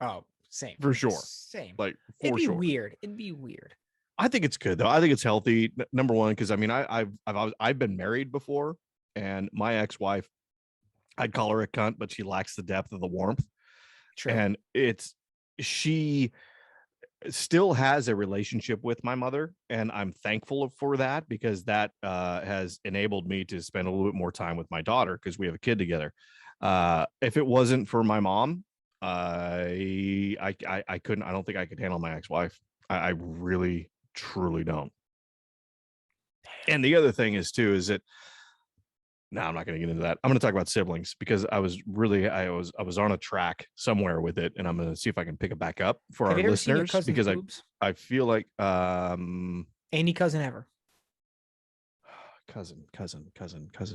Oh, same. For sure. Same. Like, it'd be weird. It'd be weird. I think it's good though. I think it's healthy. Number one, because I mean, I've been married before, and my ex-wife, I'd call her a cunt, but she lacks the depth of the warmth. True. And she still has a relationship with my mother, and I'm thankful for that, because that has enabled me to spend a little bit more time with my daughter, because we have a kid together. If it wasn't for my mom, I couldn't. I don't think I could handle my ex-wife. I really, truly don't. And the other thing is that no, I'm not going to get into that. I'm going to talk about siblings, because I was on a track somewhere with it, and I'm going to see if I can pick it back up for our listeners, because I feel like any cousin ever. cousin.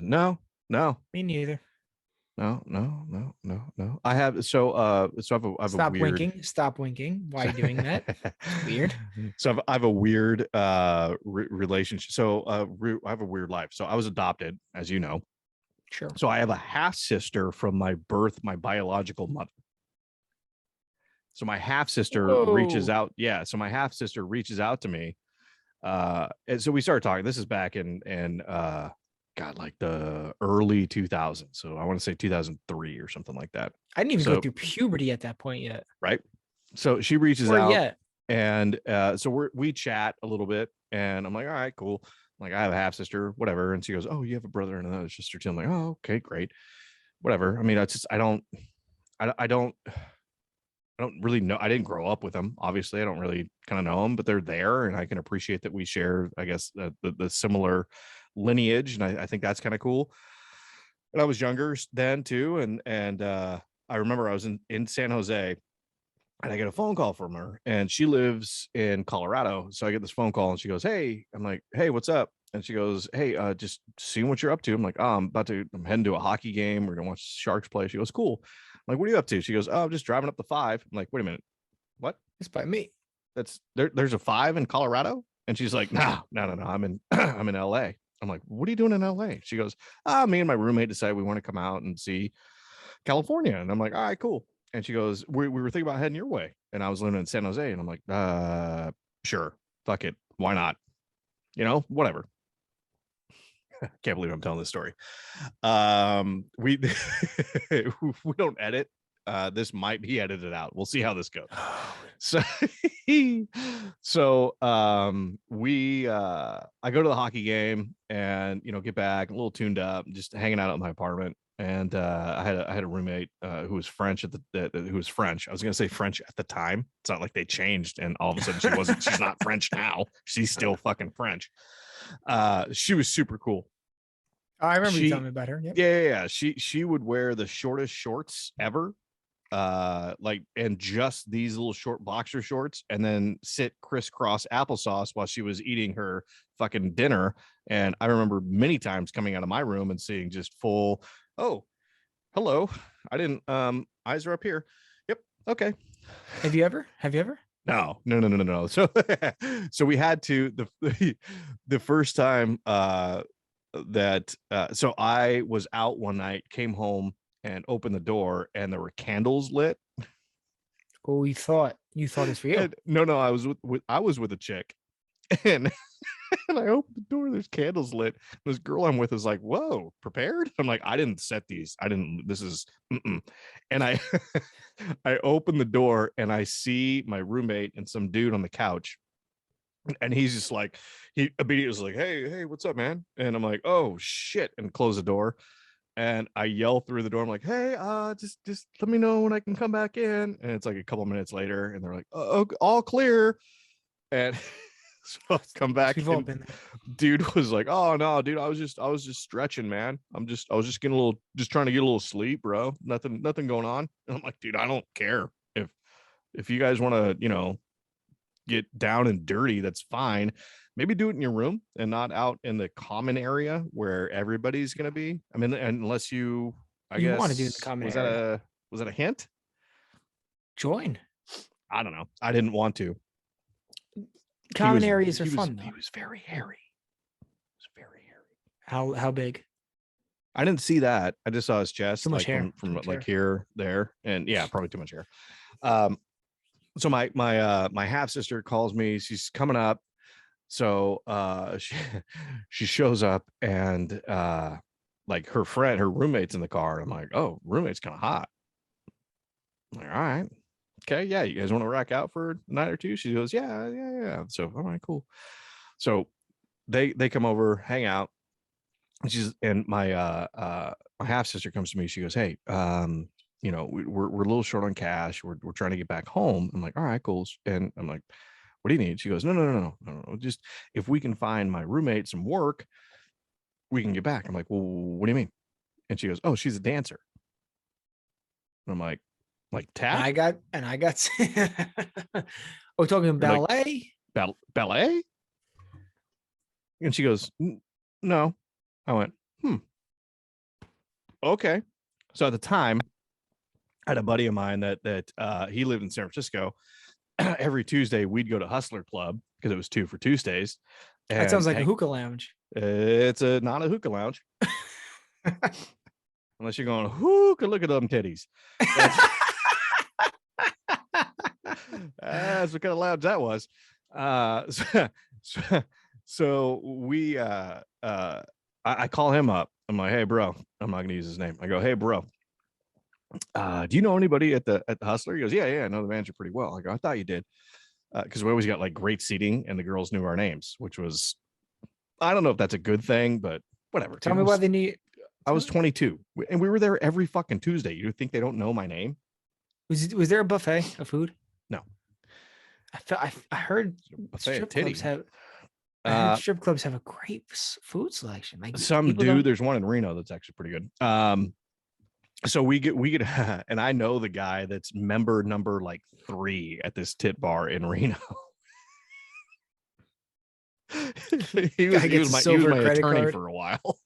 No, Me neither. No. I have I have a Stop weird. winking. Stop winking. Why are you doing that? It's weird. So I have a weird relationship. So I have a weird life. So I was adopted, as you know. Sure. So I have a half sister from my biological mother. So my half sister reaches Whoa. out. Yeah. So my half sister reaches out to me. And so we started talking. This is back in God, like the early 2000s. So I want to say 2003 or something like that. I didn't even So go through puberty at that point yet. right. So she reaches Or out. yet. And so we chat a little bit, and I'm like, all right, cool. I'm like, I have a half sister, whatever. And she goes, oh, you have a brother and another sister too. I'm like, oh, okay, great, whatever. I mean, it's just I don't really know. I didn't grow up with them. Obviously, I don't really kind of know them, but they're there, and I can appreciate that we share, I guess, the similar lineage, and I think that's kind of cool. And I was younger then too, and I remember I was in San Jose. And I get a phone call from her, and she lives in Colorado. So I get this phone call, and she goes, hey. I'm like, hey, what's up? And she goes, hey, just seeing what you're up to. I'm like, oh, I'm heading to a hockey game. We're gonna watch Sharks play. She goes, cool. I'm like, what are you up to? She goes, oh, I'm just driving up the 5. I'm like, wait a minute, what? It's by me. That's there's a 5 in Colorado? And she's like, no, I'm in I'm in LA. I'm like, what are you doing in LA? She goes, me and my roommate decided we want to come out and see California. And I'm like, all right, cool. And she goes, we were thinking about heading your way. And I was living in San Jose. And I'm like, sure. Fuck it. Why not? Whatever. Can't believe I'm telling this story. We we don't edit. This might be edited out. We'll see how this goes. So we I go to the hockey game and get back a little tuned up, just hanging out at my apartment. And I had a roommate who was French who was French. I was gonna say French at the time. It's not like they changed and all of a sudden she wasn't. She's not French now. She's still fucking French. She was super cool. Oh, I remember you telling me about her. Yep. Yeah. She would wear the shortest shorts ever. And just these little short boxer shorts, and then sit crisscross applesauce while she was eating her fucking dinner. And I remember many times coming out of my room and seeing just full, oh, hello. I didn't eyes are up here. Yep. Okay. Have you ever? No. So we had to the first time so I was out one night, came home and opened the door, and there were candles lit. Oh, you thought it's for you? And, no, I was with a chick, and and I opened the door. There's candles lit. This girl I'm with is like, "Whoa, prepared?" I'm like, "I didn't set these. I didn't. This is." And I I open the door, and I see my roommate and some dude on the couch, and he's just like, he immediately was like, "Hey, what's up, man?" And I'm like, "Oh shit!" and close the door. And I yell through the door. I'm like, hey, just let me know when I can come back in. And it's like a couple minutes later, and they're like, oh, all clear. And so I come back. We've all been there. Dude was like, oh no, dude, I was just stretching, man. I was just getting just trying to get a little sleep, bro. Nothing going on. And I'm like, dude, I don't care if you guys want to, get down and dirty, that's fine. Maybe do it in your room and not out in the common area where everybody's going to be. I mean, unless you guess want to do in the common area. Was that a hint? Join. I don't know. I didn't want to. Common areas are fun though. He was very hairy. How big? I didn't see that. I just saw his chest. Too much hair. From much like hair. here, there, and yeah, probably too much hair. So my half sister calls me. She's coming up. So she shows up, and like her roommate's in the car. And I'm like, oh, roommate's kind of hot. I'm like, all right, okay, yeah, you guys want to rack out for a night or two? She goes, yeah. So all right, cool. So they come over, hang out. And my half sister comes to me. She goes, hey, we're a little short on cash. We're trying to get back home. I'm like, all right, cool. And I'm like, what do you need? She goes, no. Just if we can find my roommate some work, we can get back. I'm like, well, what do you mean? And she goes, oh, she's a dancer. And I'm like tap? And I got we're talking ballet? Like, ballet? And she goes, no. I went, okay. So at the time, I had a buddy of mine that he lived in San Francisco. Every Tuesday we'd go to Hustler Club because it was 2 for Tuesdays. That sounds And like a hookah lounge. it's not a hookah lounge. Unless you're going, hookah, look at them titties. That's what kind of lounge that was. So we I call him up. I'm like, hey bro, I'm not gonna use his name. I go, hey bro, do you know anybody at the Hustler? He goes, yeah, I know the manager pretty well. I go, I thought you did. Because we always got like great seating and the girls knew our names, which was, I don't know if that's a good thing, but whatever. Tell me why they need. I was 22 and we were there every fucking Tuesday. You think they don't know my name? Was there a buffet of food? No. I heard Buffet of strip clubs titty. have. I heard strip clubs have a great food selection. Like Some people do. don't- There's one in Reno that's actually pretty good. So we get, and I know the guy that's member number like 3 at this tit bar in Reno. he was my attorney card. for a while.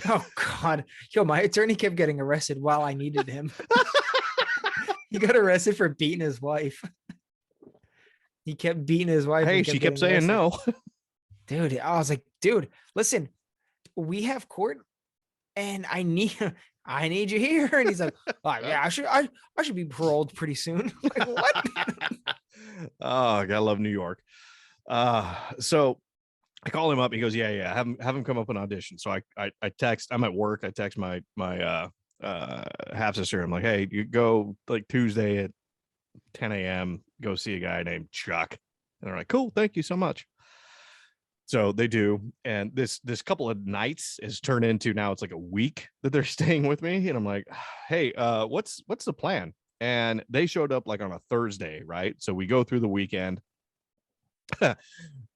Oh God, yo, my attorney kept getting arrested while I needed him. He got arrested for beating his wife. He kept beating his wife. Hey, she kept saying no. Dude, I was like, dude, listen, we have court, and I need you here. And he's like, oh, yeah, I should be paroled pretty soon. Like, what? Oh, I gotta love New York. So I call him up. He goes, yeah. Have him come up and audition. So I text. I'm at work. I text my half sister. I'm like, hey, you go like Tuesday at 10 a.m. Go see a guy named Chuck. And they're like, cool, thank you so much. So they do, and this couple of nights has turned into, now it's like a week that they're staying with me, and I'm like, hey, what's the plan? And they showed up like on a Thursday, right? So we go through the weekend.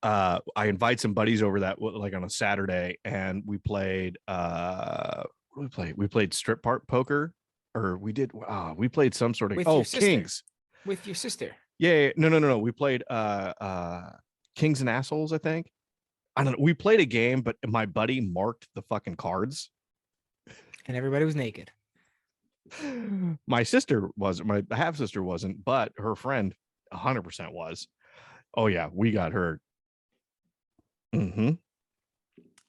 I invite some buddies over that like on a Saturday, and we played we played strip part poker, or we played some sort of Kings with your sister. Yeah, no. We played Kings and Assholes, I think. I don't know. We played a game, but my buddy marked the fucking cards. And everybody was naked. My sister wasn't, my half sister wasn't, but her friend 100% was. Oh yeah, we got her.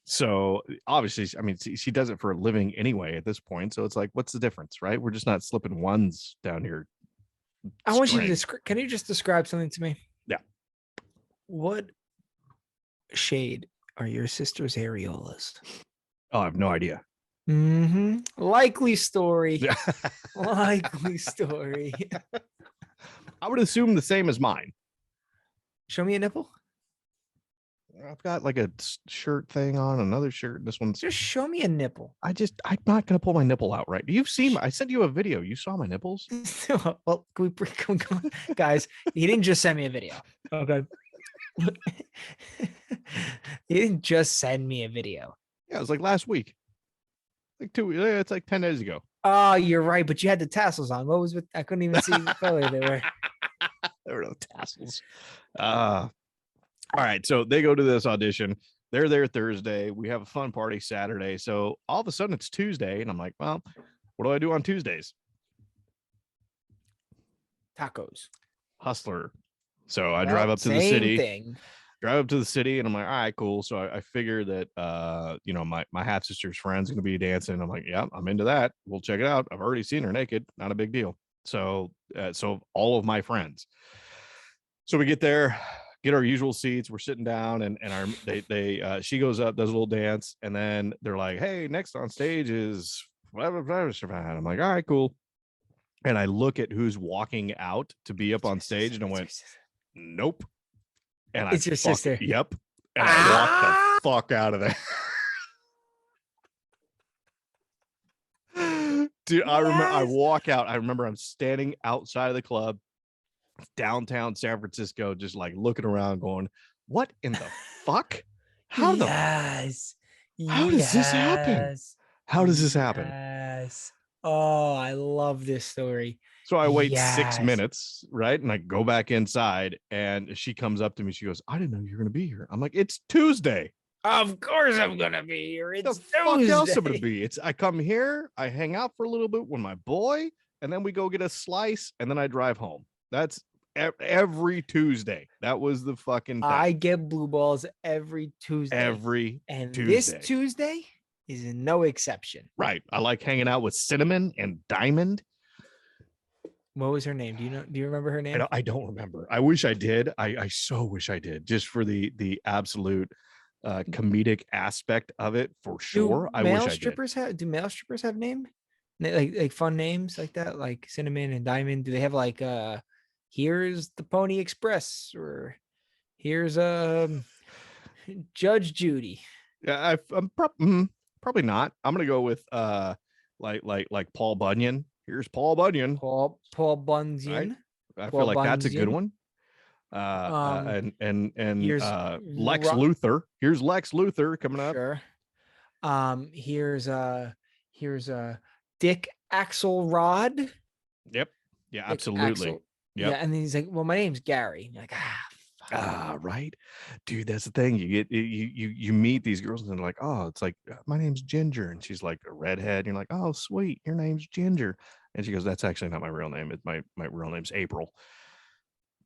So obviously, I mean, she does it for a living anyway at this point. So it's like, what's the difference, right? We're just not slipping ones down here. I want you to can you just describe something to me? Yeah. What shade are your sister's areolas? Oh, I have no idea. Likely story. Likely story. I would assume the same as mine. Show me a nipple. I've got like a shirt thing on, another shirt. This one's just show me a nipple. I'm not gonna pull my nipple out right. You've seen I sent you a video. You saw my nipples. Well, can we guys, he didn't just send me a video. Okay. He didn't just send me a video. Yeah, it was like last week. Like it's like 10 days ago. Oh, you're right, but you had the tassels on. What was with I couldn't even see what color they were. There were no tassels. All right, so they go to this audition. They're there Thursday. We have a fun party Saturday. So all of a sudden it's Tuesday, and I'm like, well, what do I do on Tuesdays? Tacos. Hustler. So I drive up to the city. Thing. Drive up to the city, and I'm like, all right, cool. So I figure that my half sister's friend's gonna be dancing. I'm like, yeah, I'm into that. We'll check it out. I've already seen her naked. Not a big deal. So all of my friends. So we get there, get our usual seats. We're sitting down, and she goes up, does a little dance, and then they're like, hey, next on stage is whatever. I'm like, all right, cool. And I look at who's walking out to be up on stage, and I went, nope. And it's your sister. Yep. And I walked the fuck out of there. Dude, I remember I walk out. I remember I'm standing outside of the club, downtown San Francisco, just like looking around, going, "What in the fuck? How does this happen? How does this happen?" Yes. Oh, I love this story. So I wait 6 minutes, right? And I go back inside, and she comes up to me. She goes, I didn't know you were going to be here. I'm like, it's Tuesday. Of course I'm gonna be here. The It's fuck else I'm gonna Tuesday. be? I come here, I hang out for a little bit with my boy, and then we go get a slice, and then I drive home. That's every Tuesday. That was the fucking thing. I get blue balls every Tuesday. Every And Tuesday. this Tuesday is no exception. Right. I like hanging out with Cinnamon and Diamond. What was her name? Do you know? Do you remember her name? I don't remember. I wish I did. I so wish I did, just for the absolute comedic aspect of it, for sure. I wish I did. Do male strippers have name? Like fun names like that, like Cinnamon and Diamond? Do they have like here's the Pony Express, or here's Judge Judy? Yeah, I'm probably not. I'm gonna go with like Paul Bunyan. Here's Paul Bunyan. Paul Bunyan. Right? I Paul feel like that's a good Bunyan. one. And Here's Lex Luthor. Here's Lex Luthor coming up. Sure. Here's Dick Axelrod. Yep. Yeah, Dick absolutely. Axel- Yep. Yeah, and then he's like, "Well, my name's Gary." And you're like, fuck. Right, dude. That's the thing. You meet these girls and they're like, oh, it's like, my name's Ginger, and she's like a redhead. And you're like, oh, sweet, your name's Ginger, and she goes, that's actually not my real name. It's my real name's April.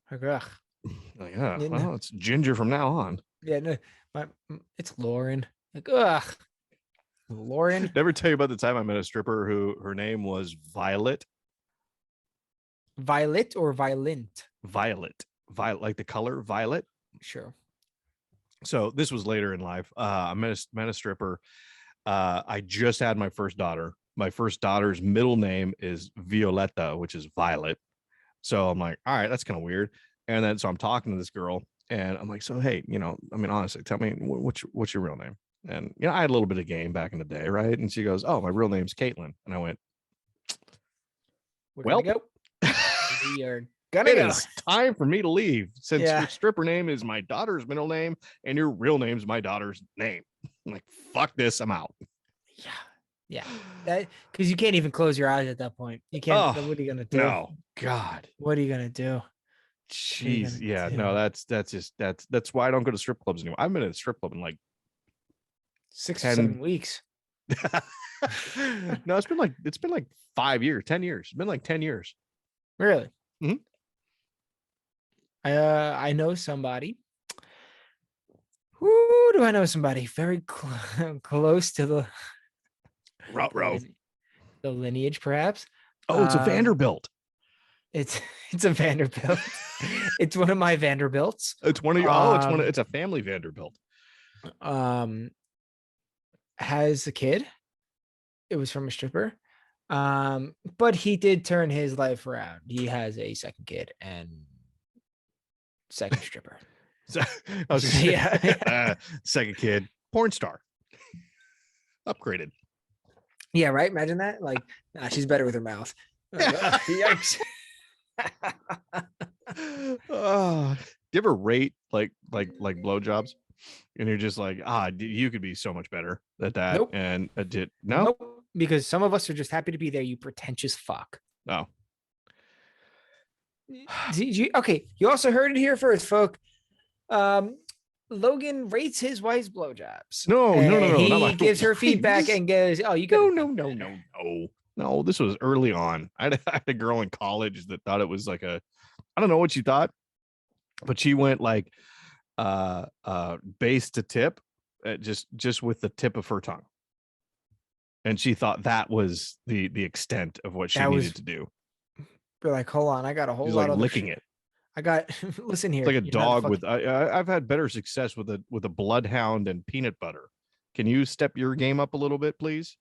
Like, ugh. Like, yeah, Yeah, well, it's Ginger from now on. Yeah, no, it's Lauren. Like, ugh, Lauren. Never tell you about the time I met a stripper who her name was Violet. Violet or violent? Violet, like the color violet. Sure. So this was later in life. I met a stripper. I just had my first daughter. My first daughter's middle name is Violetta, which is Violet. So I'm like, all right, that's kind of weird. And then so I'm talking to this girl, and I'm like, so hey, I mean, honestly, tell me what's your real name? And I had a little bit of game back in the day, right? And she goes, oh, my real name's Caitlin. And I went, We're well, gonna go. We are gonna it go. is time for me to leave, since Yeah. your stripper name is my daughter's middle name and your real name's my daughter's name. I'm like, fuck this, I'm out. Yeah. That, because you can't even close your eyes at that point. You can't. Oh, What are you gonna do? No, God, What are you gonna do? jeez, yeah, do? no, that's why I don't go to strip clubs anymore. I've been at a strip club in like 6 10 or 7 weeks. no, it's been like 5 years, 10 years. It's been like 10 years. Really? Mhm. I know somebody. Who do I know? Somebody very close to the Row. the lineage, perhaps. Oh, it's a Vanderbilt. It's a Vanderbilt. It's one of my Vanderbilts. It's one of it's a family Vanderbilt. Has a kid. It was from a stripper. But he did turn his life around. He has a second kid and second stripper. So, I was gonna say, Yeah. Second kid, porn star, upgraded. Yeah, right. Imagine that. Like, nah, she's better with her mouth. Like, yikes. Do you ever rate like blowjobs, and you're just like, you could be so much better at that? Nope. And I did no. Nope. Because some of us are just happy to be there. You pretentious fuck. Oh. Okay. You also heard it here first, folk. Logan rates his wife's blowjobs. No. He gives her feedback and goes, "Oh, you got no. This was early on. I had a girl in college that thought it was like I don't know what she thought, but she went like base to tip, just with the tip of her tongue, and she thought that was the extent of what she needed to do. We're like, hold on, I got a whole She's lot like of licking it. I got listen here. It's like a dog with I've had better success with a bloodhound and peanut butter. Can you step your game up a little bit, please?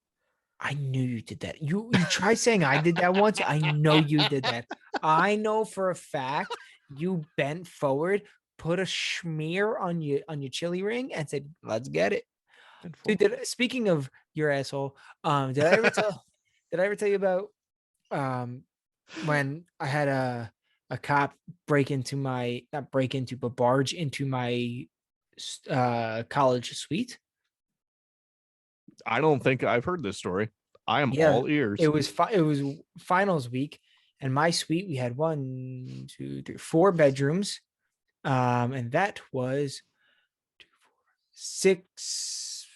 I knew you did that. You tried saying I did that once. I know you did that. I know for a fact you bent forward, put a smear on your chili ring, and said, "Let's get it." Dude, speaking of your asshole, did I ever tell you about when I had a cop barge into my college suite? I don't think I've heard this story. I am all ears. It was finals week, and my suite, we had 1, 2, 3, 4 bedrooms, and that was six,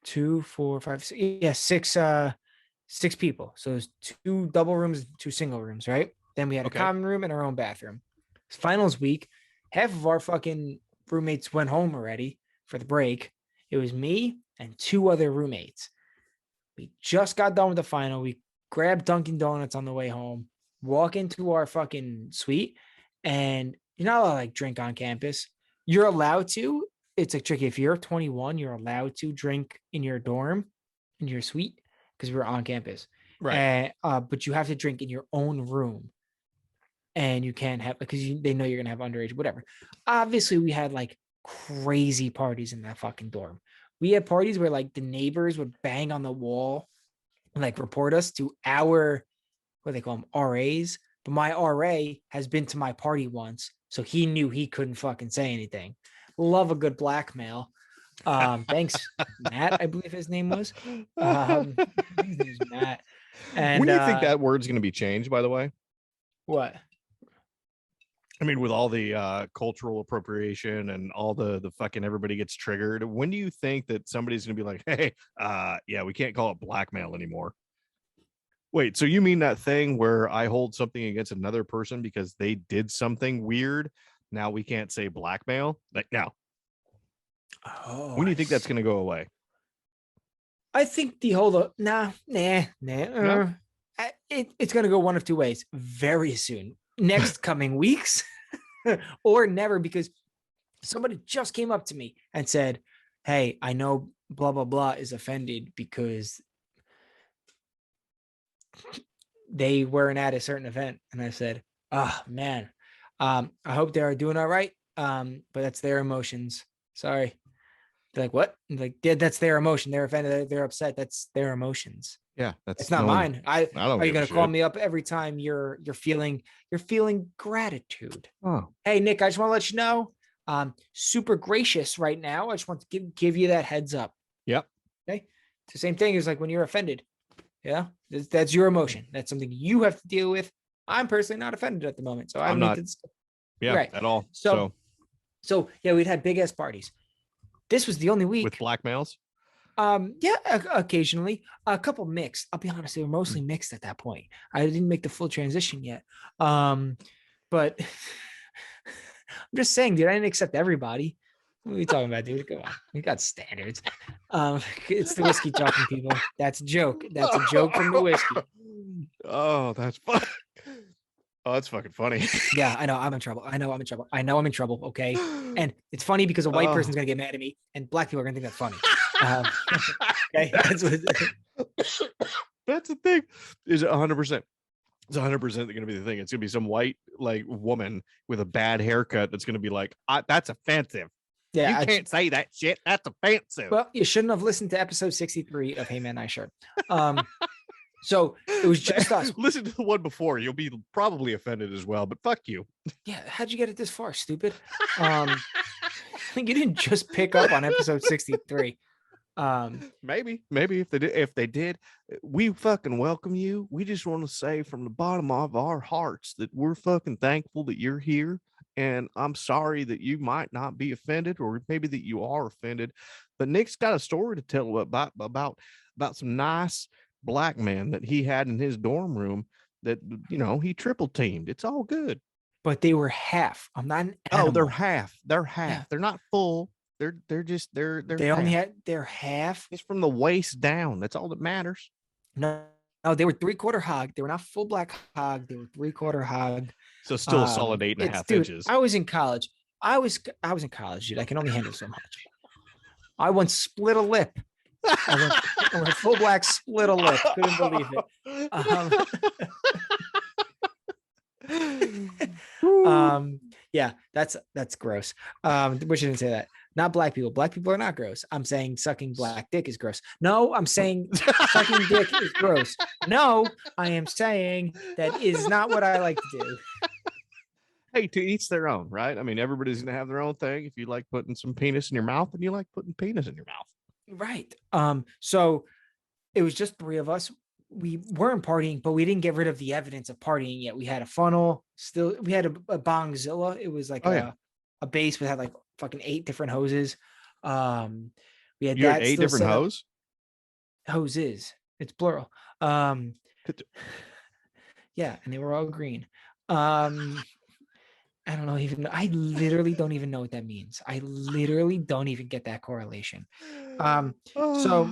two, four, five, yeah, six people. So there's 2 double rooms, 2 single rooms, right? Then we had a Okay. common room and our own bathroom. Finals week, half of our fucking roommates went home already for the break. It was me and 2 other roommates. We just got done with the final. We grabbed Dunkin' Donuts on the way home, walk into our fucking suite, and you're not allowed to like drink on campus. You're allowed to. It's like tricky. If you're 21, you're allowed to drink in your dorm, in your suite, because we're on campus. Right. But you have to drink in your own room. And you can't have because they know you're gonna have underage, whatever. Obviously, we had like crazy parties in that fucking dorm. We had parties where like the neighbors would bang on the wall and like report us to our what they call them RAs. But my RA has been to my party once, so he knew he couldn't fucking say anything. Love a good blackmail. Thanks, Matt, I believe his name was. His name was Matt. And When do you think that word's going to be changed, by the way? what? I mean, with all the cultural appropriation and all the fucking everybody gets triggered, when do you think that somebody's going to be like, hey, yeah, we can't call it blackmail anymore? Wait, so you mean that thing where I hold something against another person because they did something weird? Now we can't say blackmail? Like, now, Oh, when do you think that's going to go away? I think the whole nah. No? It's gonna go one of 2 ways very soon, next coming weeks, or never, because somebody just came up to me and said, "Hey, I know blah blah blah is offended because they weren't at a certain event," and I said, "Oh man, I hope they are doing all right. But that's their emotions. Sorry." They're like, what? I'm like, yeah, that's their emotion. They're offended. They're upset. That's their emotions. Yeah, It's not mine. I don't Are you give a gonna call shit. me up every time you're feeling gratitude? Oh, Hey Nick, I just want to let you know, super gracious right now. I just want to give you that heads up. yep. Okay. It's the same thing as like when you're offended. Yeah, that's your emotion. That's something you have to deal with. I'm personally not offended at the moment, so I I'm don't need not. to. Yeah, Right. at all. So yeah, we'd had big ass parties. This was the only With week. blackmails? Yeah, occasionally a couple mixed. I'll be honest, they were mostly mixed at that point. I didn't make the full transition yet. But I'm just saying, dude, I didn't accept everybody. What are we talking about, dude? Come on, we got standards. It's the whiskey talking, people. That's a joke. That's a joke from the whiskey. Oh, that's fun. Oh, that's fucking funny. Yeah, I know I'm in trouble. I know I'm in trouble. Okay. And it's funny because a white person's gonna get mad at me and black people are gonna think that's funny. Okay. That's the thing. Is 100%. It's 100% going to be the thing. It's going to be some white like woman with a bad haircut that's going to be like, that's offensive. Yeah. You can't say that shit. That's offensive. Well, you shouldn't have listened to episode 63 of Hey Man, Nice Shirt. So it was just us. Listen to the one before. You'll be probably offended as well, but fuck you. Yeah. How'd you get it this far, stupid? I think you didn't just pick up on episode 63. Maybe if they did, we fucking welcome you. We just want to say from the bottom of our hearts that we're fucking thankful that you're here. And I'm sorry that you might not be offended, or maybe that you are offended. But Nick's got a story to tell about some nice black men that he had in his dorm room that, you know, he triple teamed. It's all good. But they were half. I'm not an animal. Oh, they're half. Yeah. They're not full. They're They only had their half. It's from the waist down. That's all that matters. No, they were 3/4 hog. They were not full black hog. They were 3/4 hog. So still a solid 8.5 inches. I was in college. I was in college, dude. I can only handle so much. I once split a lip. I went full black, split a lip. Couldn't believe it. Yeah, that's gross. Wish I didn't say that. Not black people. Black people are not gross. I'm saying sucking black dick is gross. No, I'm saying sucking dick is gross. No, I am saying that is not what I like to do. Hey, to each their own, right? I mean, everybody's gonna have their own thing. If you like putting some penis in your mouth, and you like putting penis in your mouth. Right. So it was just 3 of us. We weren't partying, but we didn't get rid of the evidence of partying yet. We had a funnel. Still, we had a bongzilla. It was like a base that had like fucking 8 different hoses. We had You had that 8 still different set up. hoes? Hoses. It's plural. Yeah, and they were all green. I don't know even. I literally don't even know what that means. I literally don't even get that correlation. So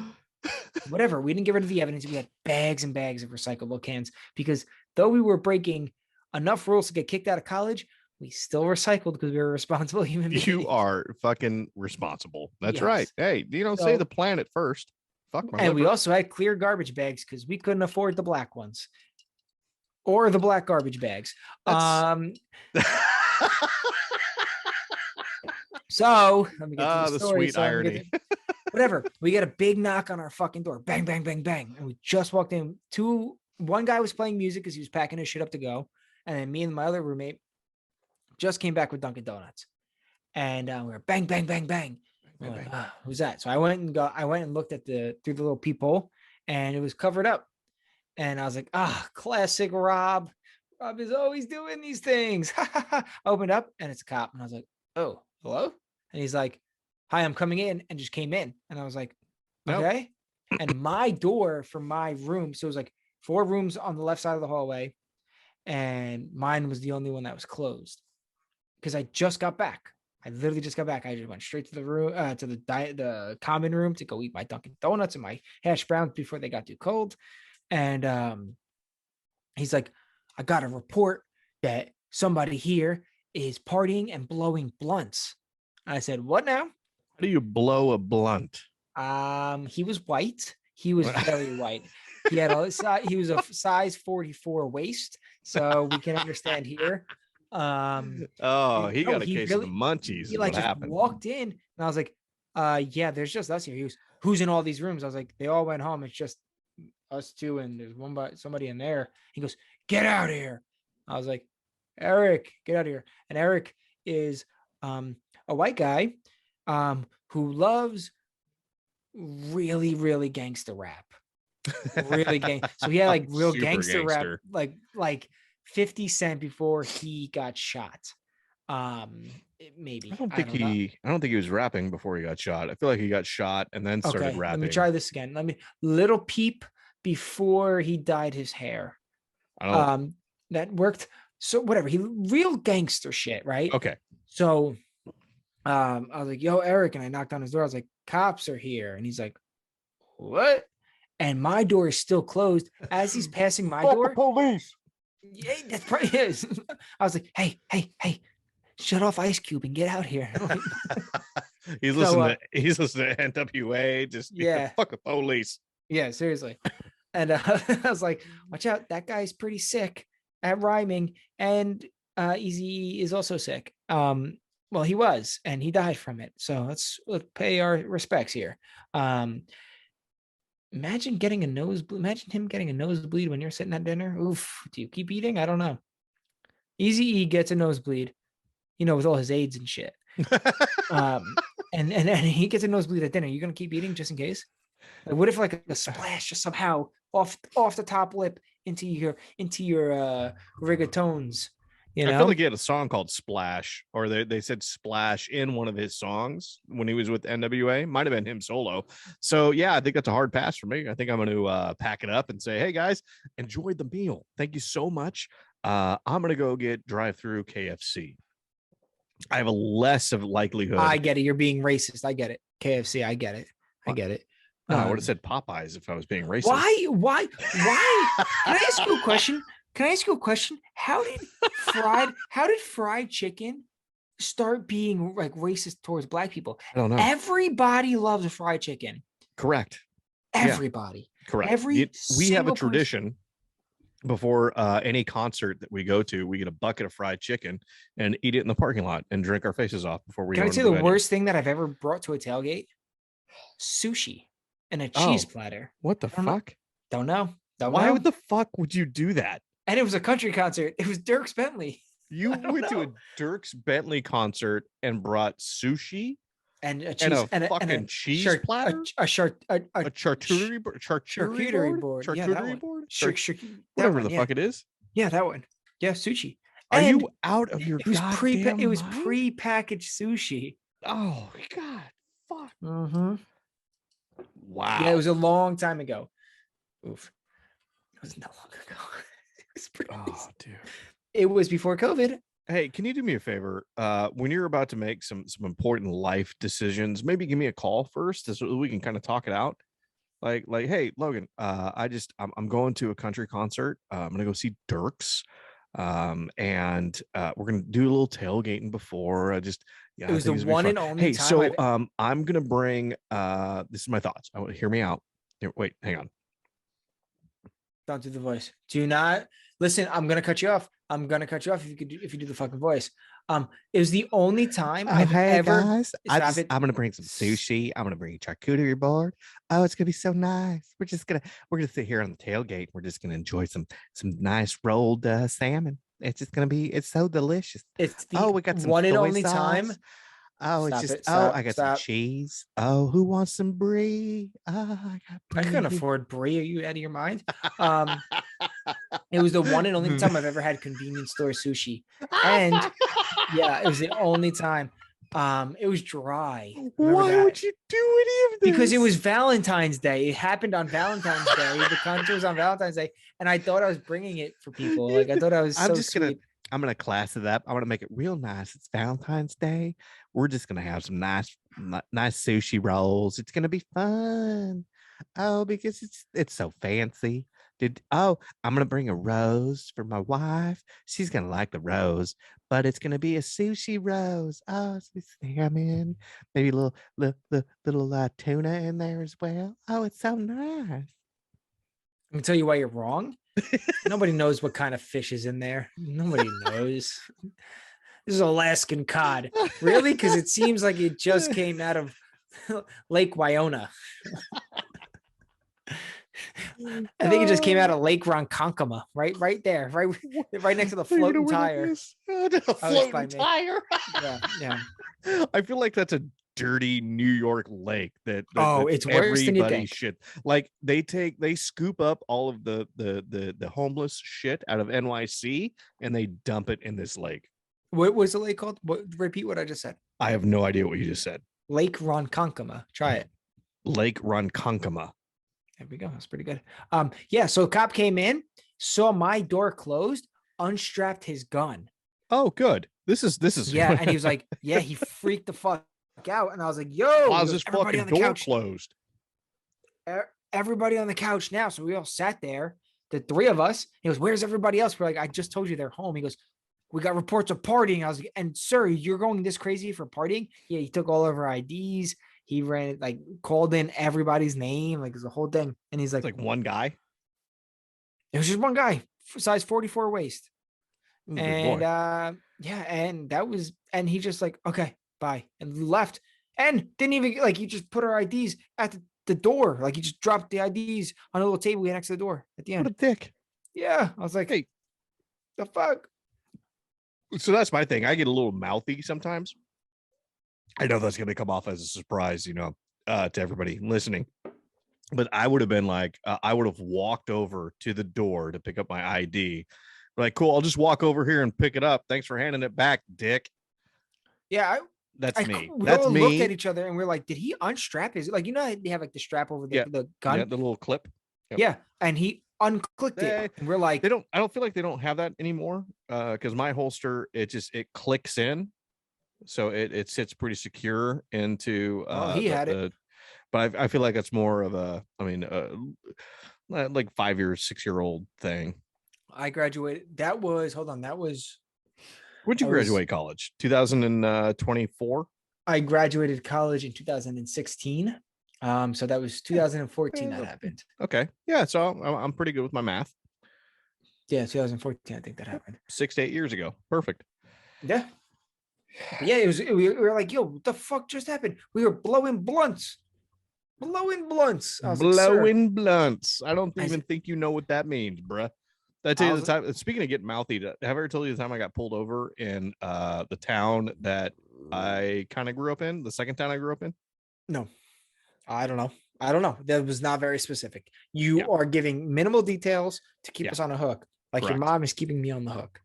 whatever. We didn't get rid of the evidence. We had bags and bags of recyclable cans because though we were breaking enough rules to get kicked out of college, we still recycled because we were responsible human beings. You are fucking responsible. That's right. Yes. Hey, you don't So- save the planet first. Fuck my And we liver. also had clear garbage bags because we couldn't afford the black ones or the black garbage bags. That's- So let me get to Ah, the the story. sweet So I can get irony. whatever. We get a big knock on our fucking door. Bang, bang, bang, bang. And we just walked in. One guy was playing music because he was packing his shit up to go. And then me and my other roommate just came back with Dunkin' Donuts. And we were bang, bang, bang, bang. Bang, Like, bang. who's that? So I went and looked at through the little peephole, and it was covered up. And I was like, classic Rob. Rob is always doing these things. I opened up and it's a cop. And I was like, oh, hello? And he's like, hi, I'm coming in, and just came in. And I was like, Nope. okay. And my door from my room, so it was like 4 rooms on the left side of the hallway, and mine was the only one that was closed because I just got back. I literally just got back. I just went straight to the room, to the common room to go eat my Dunkin' Donuts and my hash browns before they got too cold. And he's like, I got a report that somebody here is partying and blowing blunts. I said, what now? How do you blow a blunt? He was white. He was very white. He had he was a size 44 waist, so we can understand here. He got a case of the munchies. He like what just happened? walked in, and I was like, yeah, there's just us here. He was, who's in all these rooms? I was like, they all went home. It's just us two, and there's somebody in there. He goes, get out of here. I was like, Eric, get out of here. And Eric is a white guy who loves really, really gangster rap. Really so he had like real Super gangster rap, gangster. like 50 Cent before he got shot. Maybe I don't think he was rapping before he got shot. I feel like he got shot and then started okay, rapping. let me try this again. Little Peep before he dyed his hair. I don't. That worked. So whatever, he real gangster shit, right? Okay. So I was like, yo, Eric, and I knocked on his door. I was like, cops are here. And he's like, what? And my door is still closed. As he's passing my door, police. Yeah, that's probably is. I was like, hey, shut off Ice Cube and get out here. He's listening to NWA. Just yeah, fuck the police. Yeah, seriously. And I was like, watch out, that guy's pretty sick at rhyming, and Easy is also sick. Well, he was, and he died from it. So let's pay our respects here. Imagine him getting a nosebleed when you're sitting at dinner. Oof. Do you keep eating? I don't know. Easy gets a nosebleed, with all his AIDS and shit. And he gets a nosebleed at dinner. You're gonna keep eating just in case? Like, what if like a splash just somehow off the top lip into your rigatones? I feel like he had a song called Splash, or they said Splash in one of his songs when he was with NWA. Might have been him solo. So yeah, I think that's a hard pass for me. I think I'm going to pack it up and say, hey guys, enjoyed the meal. Thank you so much. I'm going to go get drive-through KFC. I have a less of likelihood. I get it. You're being racist. I get it. KFC. I get it. No, I would have said Popeyes if I was being racist. Why? Can I ask you a question? How did fried chicken start being like racist towards black people? I don't know. Everybody loves fried chicken. Correct. Everybody. Yeah, correct. We have a tradition before any concert that we go to. We get a bucket of fried chicken and eat it in the parking lot and drink our faces off before we. Can I say the worst thing that I've ever brought to a tailgate? Sushi and a cheese platter. What the fuck? Don't know. Why the fuck would you do that? And it was a country concert. It was Dierks Bentley. You went to a Dierks Bentley concert and brought sushi and a cheese and a cheese platter, a charcuterie board, whatever the fuck it is. Yeah, that one. Yeah, sushi. Are you out of your? It was pre-packaged sushi. Oh God, fuck. Mm-hmm. Wow. Yeah, it was a long time ago. Oof. It was not long ago. It was pretty Oh, recent. dude. It was before COVID. Hey, can you do me a favor? When you're about to make some important life decisions, maybe give me a call first so we can kind of talk it out. Like, hey, Logan, I'm going to a country concert. I'm gonna go see Dirks. And we're gonna do a little tailgating before. It I was the think it's gonna be one fun. and only Hey, time so I've I'm gonna bring this is my thoughts. Hear me out. Here, wait, hang on. don't do the voice. Do not listen. I'm gonna cut you off. I'm gonna cut you off if you do the fucking voice. It was the only time Oh, I've hey ever guys. stop it. I'm gonna bring some sushi. I'm gonna bring a charcuterie board. Oh, it's gonna be so nice. We're gonna sit here on the tailgate. We're just gonna enjoy some nice rolled salmon. It's so delicious. It's Oh, the we got some one and soy only sauce. time. Oh, Stop it. I Stop. got some Stop. cheese. Oh, who wants some brie? Oh, I got I couldn't brie. afford brie. Are you out of your mind? Um, it was the one and only time I've ever had convenience store sushi. And yeah, it was the only time. It was dry. Remember Why that? would you do any of Because it this? was Valentine's Day. It happened on Valentine's Day. The concert was on Valentine's Day, and I thought I was bringing it for people. Like I thought I was I'm so just gonna sweet. I'm gonna class it up. I'm gonna make it real nice. It's Valentine's Day. We're just gonna have some nice sushi rolls. It's gonna be fun. Oh, because it's so fancy. I'm gonna bring a rose for my wife. She's gonna like the rose, but it's gonna be a sushi rose. Oh, some salmon, maybe a little tuna in there as well. Oh, it's so nice. I can tell you why you're wrong. Nobody knows what kind of fish is in there. Nobody knows. This is Alaskan cod. Really? Because it seems like it just came out of Lake Wyona. I think it just came out of Lake Ronkonkoma, right there, right next to the floating tire. A floating tire. Yeah. I feel like that's a dirty New York lake that Oh, it's worse than you everybody think. should like. They scoop up all of the homeless shit out of NYC and they dump it in this lake. What was the lake called? Repeat what I just said. I have no idea what you just said. Lake Ronkonkoma. Try it. Lake Ronkonkoma. There we go. That's pretty good. Yeah. So a cop came in, saw my door closed, unstrapped his gun. Oh, good. This is Yeah, and he was like, yeah, he freaked the fuck out, and I was like, yo, why's this fucking door closed? Everybody on the couch now. So we all sat there, the three of us. He goes, where's everybody else? We're like, I just told you they're home. He goes, we got reports of partying. I was like, and sir, you're going this crazy for partying? Yeah, he took all of our IDs. He ran like called in everybody's name, like it's a whole thing. And he's It's like one guy. it was just one guy, size 44 waist. Ooh, And yeah, and that was, and he just like, okay, bye, and left, and didn't even like, he just put our IDs at the door, like he just dropped the IDs on a little table next to the door at the end. What a dick. Yeah, I was like, hey, the fuck. So that's my thing. I get a little mouthy sometimes. I know that's going to come off as a surprise, to everybody listening. But I would have been like, I would have walked over to the door to pick up my ID. Like, cool, I'll just walk over here and pick it up. Thanks for handing it back, dick. Yeah, that's me. We That's all me. looked at each other and we're like, did he unstrap his, like, they have like the strap over the gun? Yeah, the little clip. Yep. Yeah, and he unclicked it. And we're like, I don't feel like they don't have that anymore. Because my holster, it clicks in. So it sits pretty secure into he had it. But I feel like it's more of a, like 5 year, 6 year old thing. I graduated. That was When'd you graduate college? 2024. I graduated college in 2016. So that was 2014 that happened. Okay. Yeah, so I'm pretty good with my math. Yeah, 2014, I think that happened. 6 to 8 years ago. Perfect. Yeah. But yeah, we were like, yo, what the fuck just happened? We were blowing blunts. Blowing blunts. I was blowing like, blunts. I don't even think you know what that means, bruh. Did I tell you the time? Speaking of getting mouthy, have I ever told you the time I got pulled over in the town that I kind of grew up in? The second town I grew up in? No, I don't know. That was not very specific. You are giving minimal details to keep us on a hook. Like Correct. Your mom is keeping me on the hook.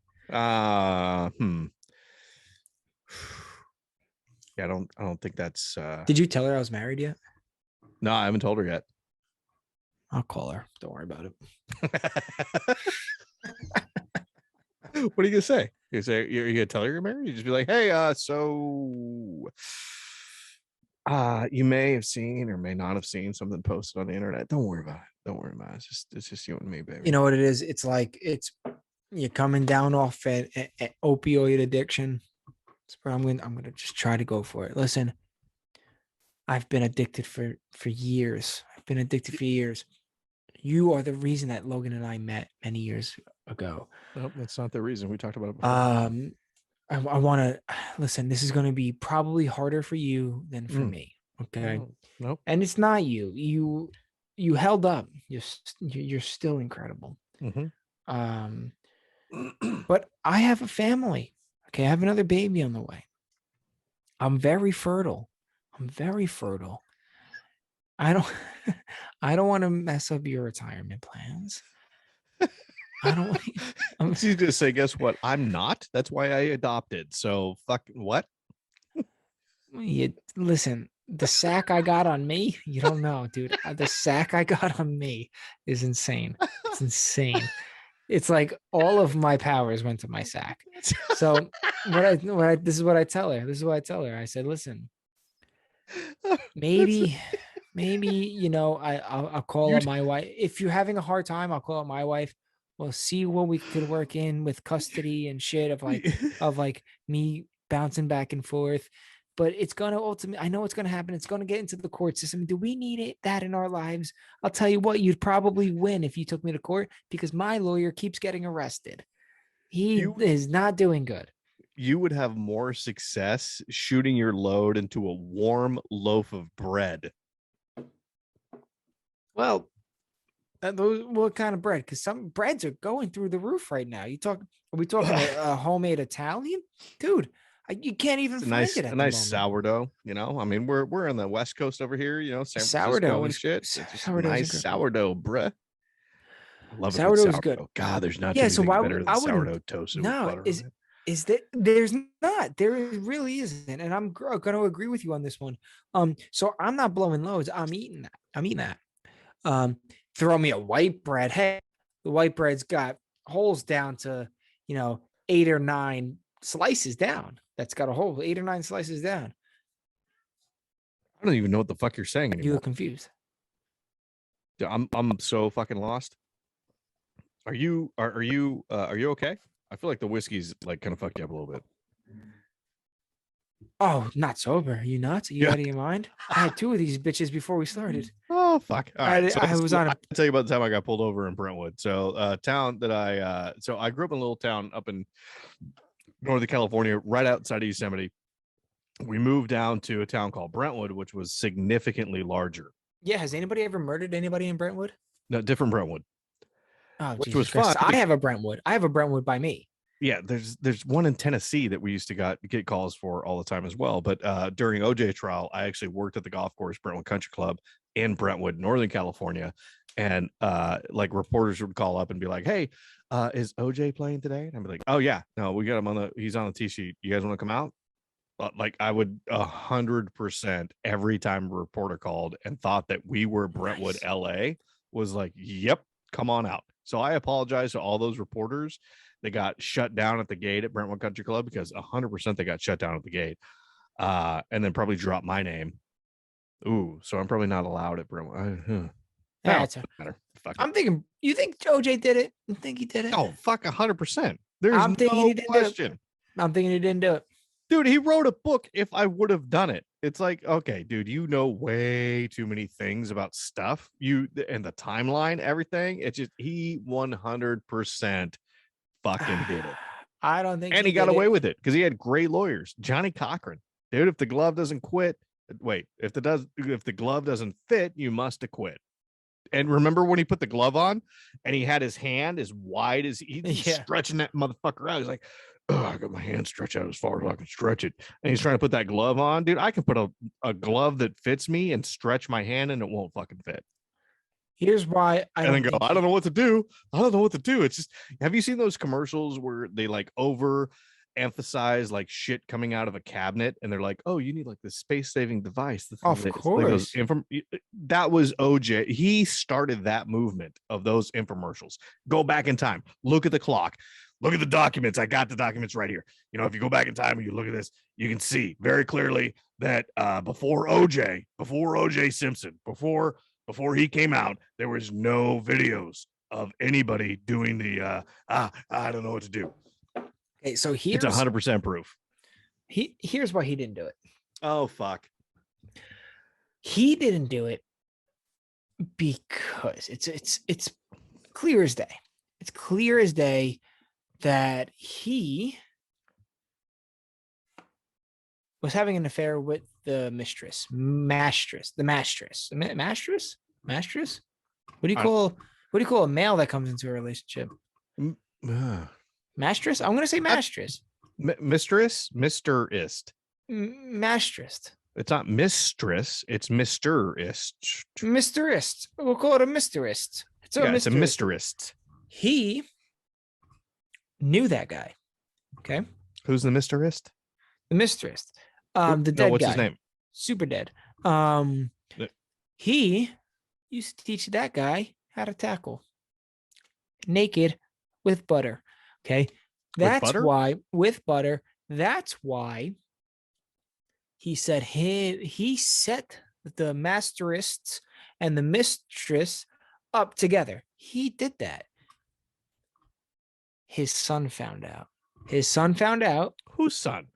Yeah, I don't think that's Did you tell her I was married yet? no, I haven't told her yet. I'll call her. Don't worry about it. What are you gonna say? You're gonna tell her you're married? You just be like, hey, so you may have seen or may not have seen something posted on the internet. Don't worry about it. Don't worry about it. It's just you and me, baby. You know what it is? It's like you're coming down off an opioid addiction. So I'm gonna just try to go for it. Listen, I've been addicted for years. I've been addicted for years. You are the reason that Logan and I met many years ago. Nope, that's not the reason. We talked about it before. I want to listen. This is going to be probably harder for you than for me. Okay. Nope. And it's not you. You held up. You're still incredible. But I have a family. Okay. I have another baby on the way. I'm very fertile. I don't want to mess up your retirement plans. I don't. I'm just gonna say, guess what? I'm not. That's why I adopted. So fuck what? Listen, the sack I got on me, you don't know, dude. The sack I got on me is insane. It's insane. It's like all of my powers went to my sack. So this is what I tell her. I said, listen, maybe, I'll call up my wife. If you're having a hard time, I'll call up my wife. We'll see what we could work in with custody and shit of like me bouncing back and forth. But it's gonna ultimately, I know it's gonna happen. It's gonna get into the court system. Do we need that in our lives? I'll tell you what, you'd probably win if you took me to court because my lawyer keeps getting arrested. He is not doing good. You would have more success shooting your load into a warm loaf of bread. Well, what kind of bread? Because some breads are going through the roof right now. Are we talking a homemade Italian? Dude, you can't even find it at a nice sourdough, you know. I mean, we're on the West Coast over here, you know, San Francisco and shit. Nice sourdough, bruh. I love sourdough is good. God, there's not anything better than sourdough toast with butter. Is that there's not, there really isn't, and I'm going to agree with you on this one. So I'm not blowing loads. I'm eating that. Throw me a white bread. Hey, the white bread's got holes down to 8 or 9 slices down. That's got a hole 8 or 9 slices down. I don't even know what the fuck you're saying anymore. You look confused. I'm so fucking lost. Are you okay? I feel like the whiskey's like kind of fucked you up a little bit. Oh, not sober. Are you nuts? Are you out of your mind? I had 2 of these bitches before we started. Oh, fuck. All right. I'll tell you about the time I got pulled over in Brentwood. So town that I grew up in a little town up in Northern California, right outside of Yosemite. We moved down to a town called Brentwood, which was significantly larger. Yeah. Has anybody ever murdered anybody in Brentwood? No, different Brentwood. Oh, which was fun. I have a Brentwood by me. Yeah, there's one in Tennessee that we used to get calls for all the time as well. But during OJ trial, I actually worked at the golf course Brentwood Country Club in Brentwood, Northern California, and like reporters would call up and be like, "Hey, is OJ playing today?" And I'd be like, "Oh yeah, no, we got him he's on the tee sheet. You guys want to come out?" Like I would 100% every time a reporter called and thought that we were Brentwood, LA, was like, "Yep, come on out." So I apologize to all those reporters. They got shut down at the gate at Brentwood Country Club because 100% they got shut down at the gate, and then probably dropped my name. Ooh, so I'm probably not allowed at Brentwood. That's matter. I'm thinking. You think OJ did it? You think he did it? Oh, fuck, 100%. There's no question. I'm thinking he didn't do it. Dude, he wrote a book if I would have done it. It's like, okay, dude, you know way too many things about stuff. You and the timeline, everything. It's just he 100% fucking did it. I don't think, and he got away with it because he had great lawyers. Johnny Cochran, dude. If the glove doesn't quit, if the glove doesn't fit, you must acquit. And remember when he put the glove on and he had his hand as wide as he's stretching that motherfucker out. He's like, "Oh, I got my hand stretched out as far as I can stretch it." And he's trying to put that glove on, dude. I can put a glove that fits me and stretch my hand and it won't fucking fit. Here's why I don't know what to do. I don't know what to do. It's just, have you seen those commercials where they like over emphasize like shit coming out of a cabinet, and they're like, oh, you need like this space-saving device. Of Like course. that was OJ. He started that movement of those infomercials. Go back in time, look at the clock, look at the documents. I got the documents right here. You know, if you go back in time and you look at this, you can see very clearly that before OJ Simpson, before he came out, there was no videos of anybody doing the I don't know what to do. Okay, so It's here's 100% proof. here's why he didn't do it. Oh fuck. He didn't do it because it's clear as day. It's clear as day that he was having an affair with the mastress. What do you call a male that comes into a relationship? Mastress? I'm gonna say mastress. Mistress, Mr.ist. Mastress. It's not mistress, it's Mr.ist. Misterist. We'll call it a misterist. It's a misterist. He knew that guy. Okay. Who's the Mr.ist? The misterist. The dead what's guy. his name? Super dead. He used to teach that guy how to tackle naked with butter. Okay. That's why with butter. That's why he said he set the masterists and the mistress up together. He did that. His son found out. His son found out. Whose son?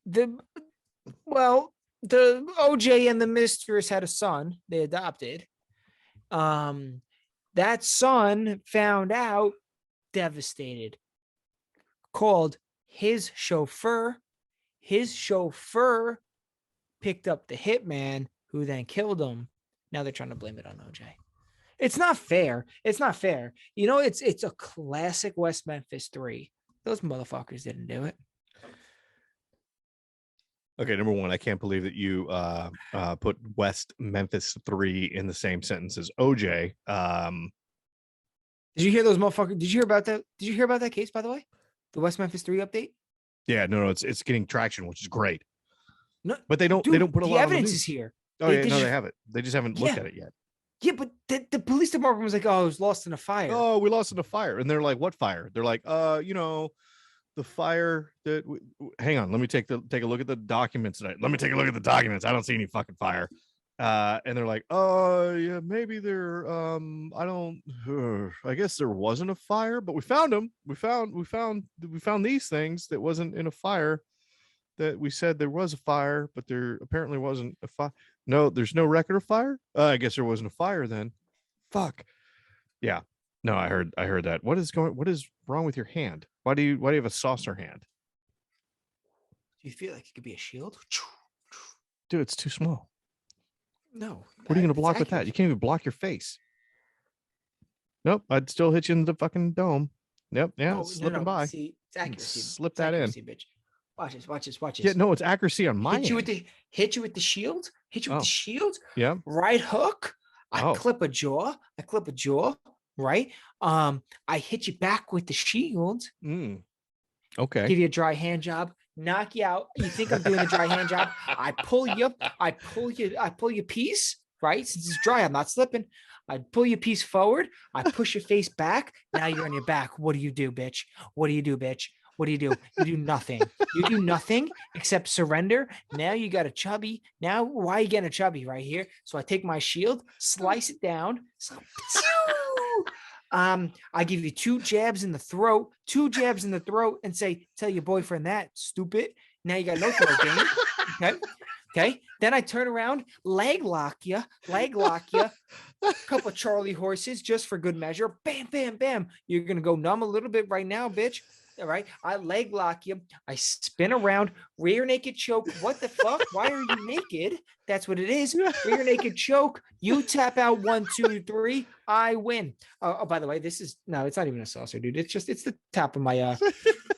The OJ and the mistress had a son they adopted. That son found out, devastated, called his chauffeur. His chauffeur picked up the hitman who then killed him. Now they're trying to blame it on OJ. It's not fair. It's not fair. You know, it's a classic West Memphis 3. Those motherfuckers didn't do it. Okay, number one, I can't believe that you put West Memphis 3 in the same sentence as OJ. Did you hear those motherfuckers? Did you hear about that? Did you hear about that case, by the way? The West Memphis 3 update? Yeah, no, it's getting traction, which is great. No, but they don't put a lot. The evidence is here. Oh yeah, no, they have it. They just haven't looked at it yet. Yeah, but the police department was like, "Oh, it was lost in a fire." Oh, we lost in a fire, and they're like, "What fire?" They're like, the fire that. Hang on, let me take a look at the documents. Let me take a look at the documents. I don't see any fucking fire. And they're like, "Oh, yeah, maybe there. I guess there wasn't a fire, but we found them. We found these things that wasn't in a fire. That we said there was a fire, but there apparently wasn't a fire. No, there's no record of fire. I guess there wasn't a fire then. Fuck. Yeah. No, I heard that. What is wrong with your hand? Why do you have a saucer hand? Do you feel like it could be a shield? Dude, it's too small. No. What are you going to block with that? You can't even block your face. Nope. I'd still hit you in the fucking dome. Yep. Yeah. It's slipping by. See, it's accuracy. Slip that in. Bitch. Watch this. Yeah, no, it's accuracy on my hit you with the shield. Hit you with the shield. Yeah. Right hook. I clip a jaw. Right. I hit you back with the shield. Okay. Give you a dry hand job. Knock you out. You think I'm doing a dry hand job? I pull your piece, right? Since it's dry, I'm not slipping. I pull your piece forward. I push your face back. Now you're on your back. What do you do, bitch? What do you do, bitch? What do? You do nothing. You do nothing except surrender. Now you got a chubby. Now, why are you getting a chubby right here? So I take my shield, slice it down. I give you 2 jabs in the throat, and say, tell your boyfriend that, stupid. Now you got no throat game. Okay. Then I turn around, leg lock you, couple of Charlie horses just for good measure. Bam, bam, bam. You're going to go numb a little bit right now, bitch. All right. I leg lock you. I spin around, rear naked choke. What the fuck? Why are you naked? That's what it is. Rear naked choke. You tap out 1, 2, 3. I win. Oh, by the way, it's not even a saucer, dude. It's the top of my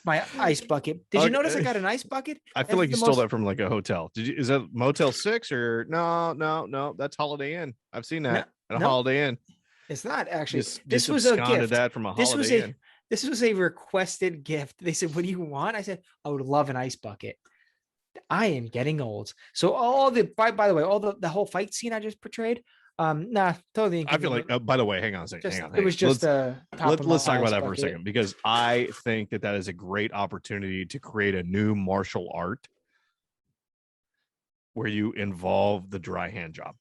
my ice bucket. Did you notice I got an ice bucket? I feel like you stole that from like a hotel. Is that Motel 6 or no? That's Holiday Inn. I've seen that at a Holiday Inn. It's not actually. This was a gift. That from a Holiday Inn. This was a requested gift. They said, "What do you want?" I said, "I would love an ice bucket." I am getting old. So by the way, all the whole fight scene I just portrayed, nah, totally I feel like, inconvenient. by the way, hang on a second. Just Hang on. it was just a top of Let's talk my about ice that for a bucket. second, because I think that is a great opportunity to create a new martial art where you involve the dry hand job.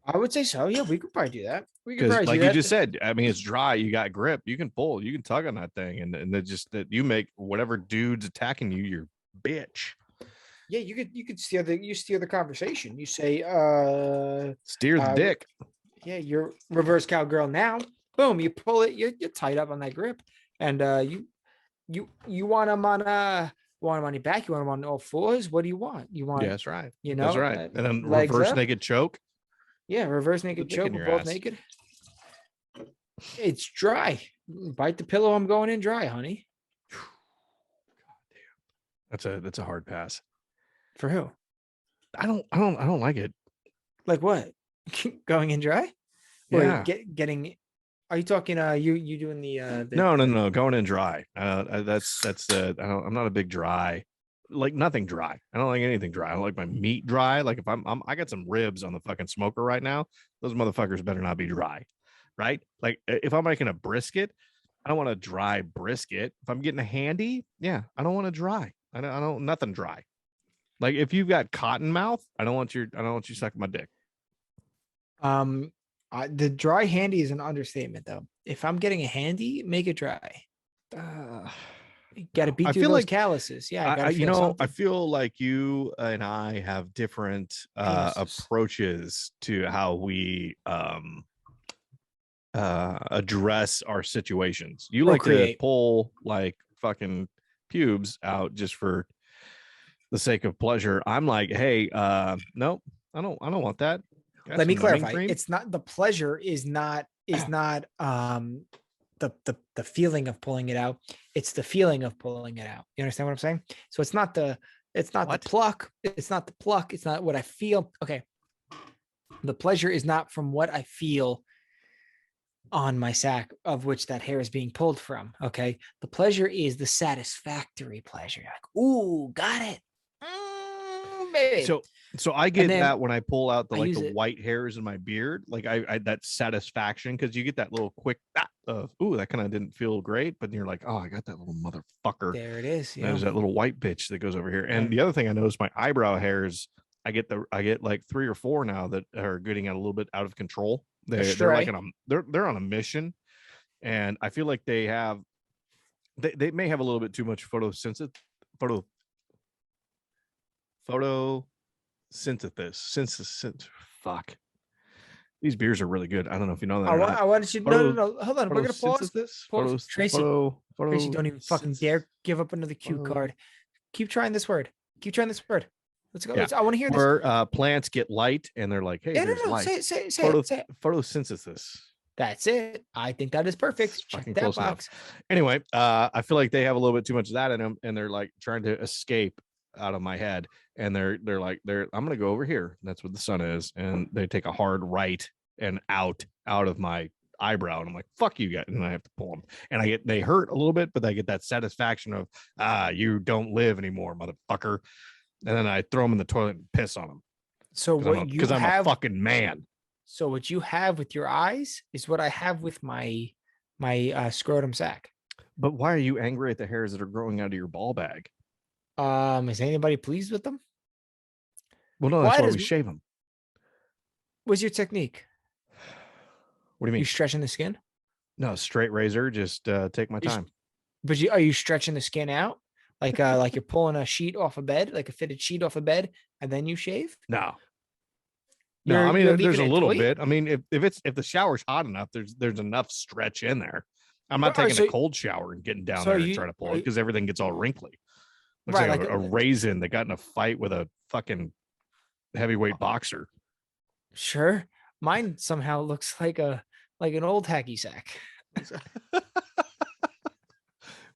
I would say so. Yeah, we could probably do that. We could Because probably like do you that. just said, I mean, it's dry, you got grip, you can pull, you can tug on that thing, and then just that you make whatever dude's attacking you your bitch. Yeah, you could steer the conversation. You say, Steer the dick. yeah, you're reverse cowgirl now. Boom, you pull it, you're tied up on that grip. And you want them on your back, you want them on all fours. What do you want? You want, Yeah, that's right. you That's know, right. And then legs reverse up. naked choke. Yeah, reverse naked dick choke, in we're your both ass. naked. It's dry. Bite the pillow, I'm going in dry, honey. That's a hard pass. For who? I don't like it. Like what? Going in dry? Or Yeah. getting, are you talking you doing the No, going in dry. That's I'm not a big dry, like nothing dry. I don't like anything dry. I don't like my meat dry. Like if I got some ribs on the fucking smoker right now, those motherfuckers better not be dry, right? Like if I'm making a brisket, I don't want a dry brisket. If I'm getting a handy, yeah, I don't want to dry. I don't nothing dry. Like if you've got cotton mouth, I don't want you sucking my dick. The dry handy is an understatement though. If I'm getting a handy, make it dry. You got to beat I through feel those like calluses. Yeah, I got to you feel know, something. I feel like you and I have different Penises. approaches to how we address our situations. You like to Procreate. pull like fucking pubes out just for the sake of pleasure. I'm like, hey, nope, I don't want that. Got Let me some numbing clarify. cream? It's not, the pleasure is not the feeling of pulling it out. It's the feeling of pulling it out. You understand what I'm saying? So it's not the What? pluck. It's not the pluck. It's not what I feel. Okay. The pleasure is not from what I feel on my sack, of which that hair is being pulled from. Okay. The pleasure is the satisfactory pleasure. Like, ooh, got it. Baby. So I And get then that when I pull out the I like use the it. white hairs in my beard, like I that satisfaction, because you get that little quick ooh, that kind of didn't feel great, but you're like, oh, I got that little motherfucker. There it is. Yeah. There's that little white bitch that goes over here. And the other thing I noticed, my eyebrow hairs, I get like 3 or 4 now that are getting a little bit out of control. They're like they're on a mission, and I feel like they may have a little bit too much photosynthesis. Fuck. These beers are really good. I don't know if you know that. I wanted you. No. Hold on. We're gonna pause. Tracy. Tracy, don't even fucking dare give up another cue card. Keep trying this word. Let's go. Yeah. I want to hear this. Where plants get light and they're like, hey, Yeah, there's no. light. Say it. Photosynthesis. That's it. I think that is perfect. Check Fucking that close box. enough. Anyway, I feel like they have a little bit too much of that in them, and they're like trying to escape out of my head, and they're I'm gonna go over here. That's what the sun is, and they take a hard right and out of my eyebrow, and I'm like, fuck you guys, and I have to pull them, and they hurt a little bit, but I get that satisfaction of you don't live anymore, motherfucker, and then I throw them in the toilet and piss on them. So because I'm a fucking man. So what you have with your eyes is what I have with my scrotum sack. But why are you angry at the hairs that are growing out of your ball bag? Is anybody pleased with them? Well, no, that's why we shave them. What's your technique? What do you mean? You stretching the skin? No, straight razor. Just take my time. But are you stretching the skin out? Like you're pulling a sheet off a bed, like a fitted sheet off a bed, and then you shave? No, I mean, there's a little bit. I mean, if the shower's hot enough, there's enough stretch in there. I'm not taking a cold shower and getting down there and trying to pull it, because everything gets all wrinkly. Looks like a raisin that got in a fight with a fucking heavyweight boxer. Sure. Mine somehow looks like an old hacky sack.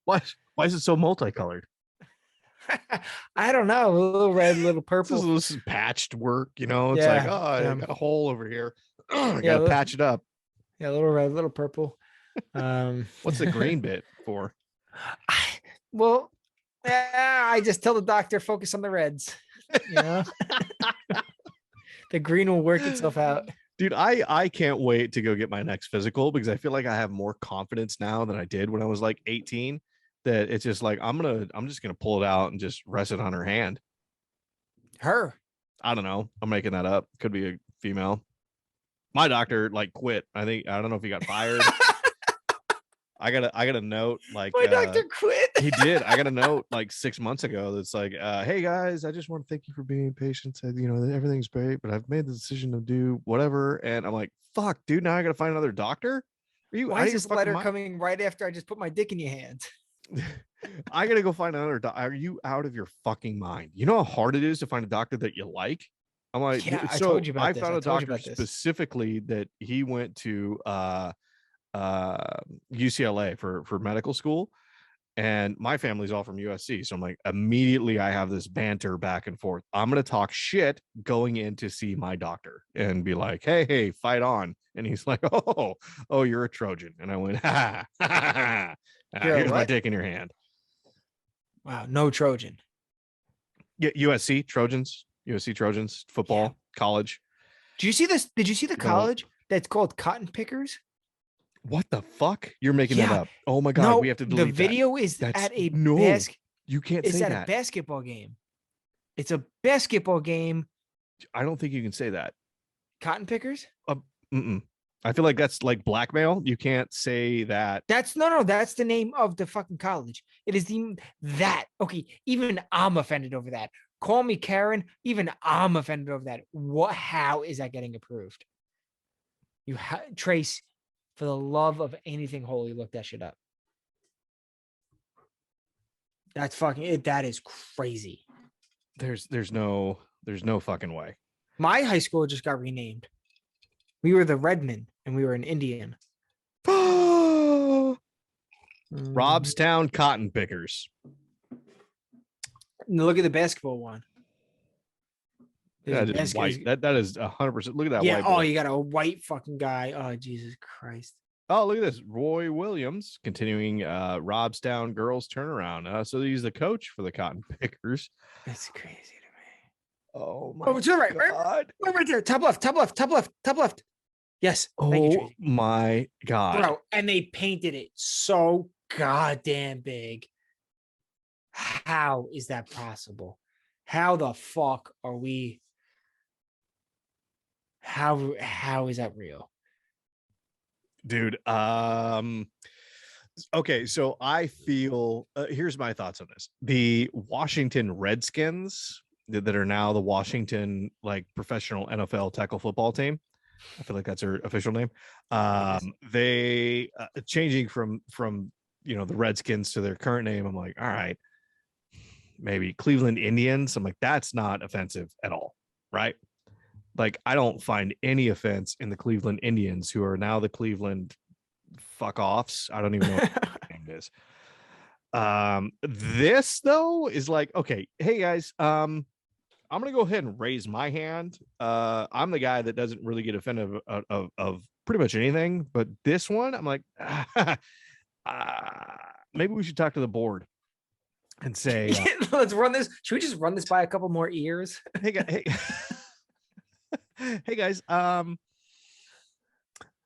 Why is it so multicolored? I don't know. A little red, a little purple. This is patched work, you know. It's I got a hole over here. I gotta patch it up. Yeah, a little red, a little purple. What's the green bit for? Well, I just tell the doctor focus on the reds. You know, the green will work itself out. Dude, I can't wait to go get my next physical because I feel like I have more confidence now than I did when I was like 18. That it's just like I'm just gonna pull it out and just rest it on her hand. Her. I don't know. I'm making that up. Could be a female. My doctor like quit. I don't know if he got fired. I got a note like My doctor quit. he did. I got a note like 6 months ago that's like, hey guys, I just want to thank you for being patient. Said, everything's great, but I've made the decision to do whatever. And I'm like, fuck, dude, now I gotta find another doctor. Are you Why is this letter coming right after I just put my dick in your hand? I gotta go find another doctor. Are you out of your fucking mind? You know how hard it is to find a doctor that you like? I'm like, Yeah, I so told you about I this. found I a told you doctor about this. specifically that he went to UCLA for medical school, and my family's all from USC. So I'm like, immediately I have this banter back and forth. I'm gonna talk shit going in to see my doctor and be like, hey, fight on. And he's like, oh, you're a Trojan. And I went, ha, ha, ha, ha. Here's my dick in your hand. Wow, no Trojan. Yeah, USC Trojans, football, college. Do you see this? Did you see the college that's called Cotton Pickers? What the fuck? You're making that up. Oh my god, we have to delete the video that. is That's, at a you can't say that. It's at a basketball game. It's a basketball game. I don't think you can say that. Cotton Pickers? I feel like that's like blackmail. You can't say that. That's that's the name of the fucking college. It is that. Okay, even I'm offended over that. Call me Karen. Even I'm offended over that. How is that getting approved? Trace, for the love of anything holy, look that shit up. That's fucking it. That is crazy. There's no fucking way. My high school just got renamed. We were the Redmen and we were an Indian. Robstown Cotton Pickers. Look at the basketball one. That is white. That is 100%. Look at that. Yeah. White boy. You got a white fucking guy. Oh, Jesus Christ. Oh, look at this. Roy Williams continuing Robstown girls turnaround. So he's the coach for the Cotton Pickers. That's crazy to me. Oh my to the right. god. Right there. Top left. Yes. Oh my god. Bro, and they painted it so goddamn big. How is that possible? How the fuck are we? How is that real? Dude, okay, so I feel here's my thoughts on this. The Washington Redskins that are now the Washington like professional NFL tackle football team. I feel like that's their official name. They changing from the Redskins to their current name. I'm like, all right, maybe Cleveland Indians. I'm like, that's not offensive at all, right? Like, I don't find any offense in the Cleveland Indians, who are now the Cleveland fuck offs. I don't even know what their name is. This though is like, okay, hey guys, I'm gonna go ahead and raise my hand. I'm the guy that doesn't really get offended of pretty much anything, but this one, I'm like, maybe we should talk to the board and say, let's run this. Should we just run this by a couple more ears? Hey guys, I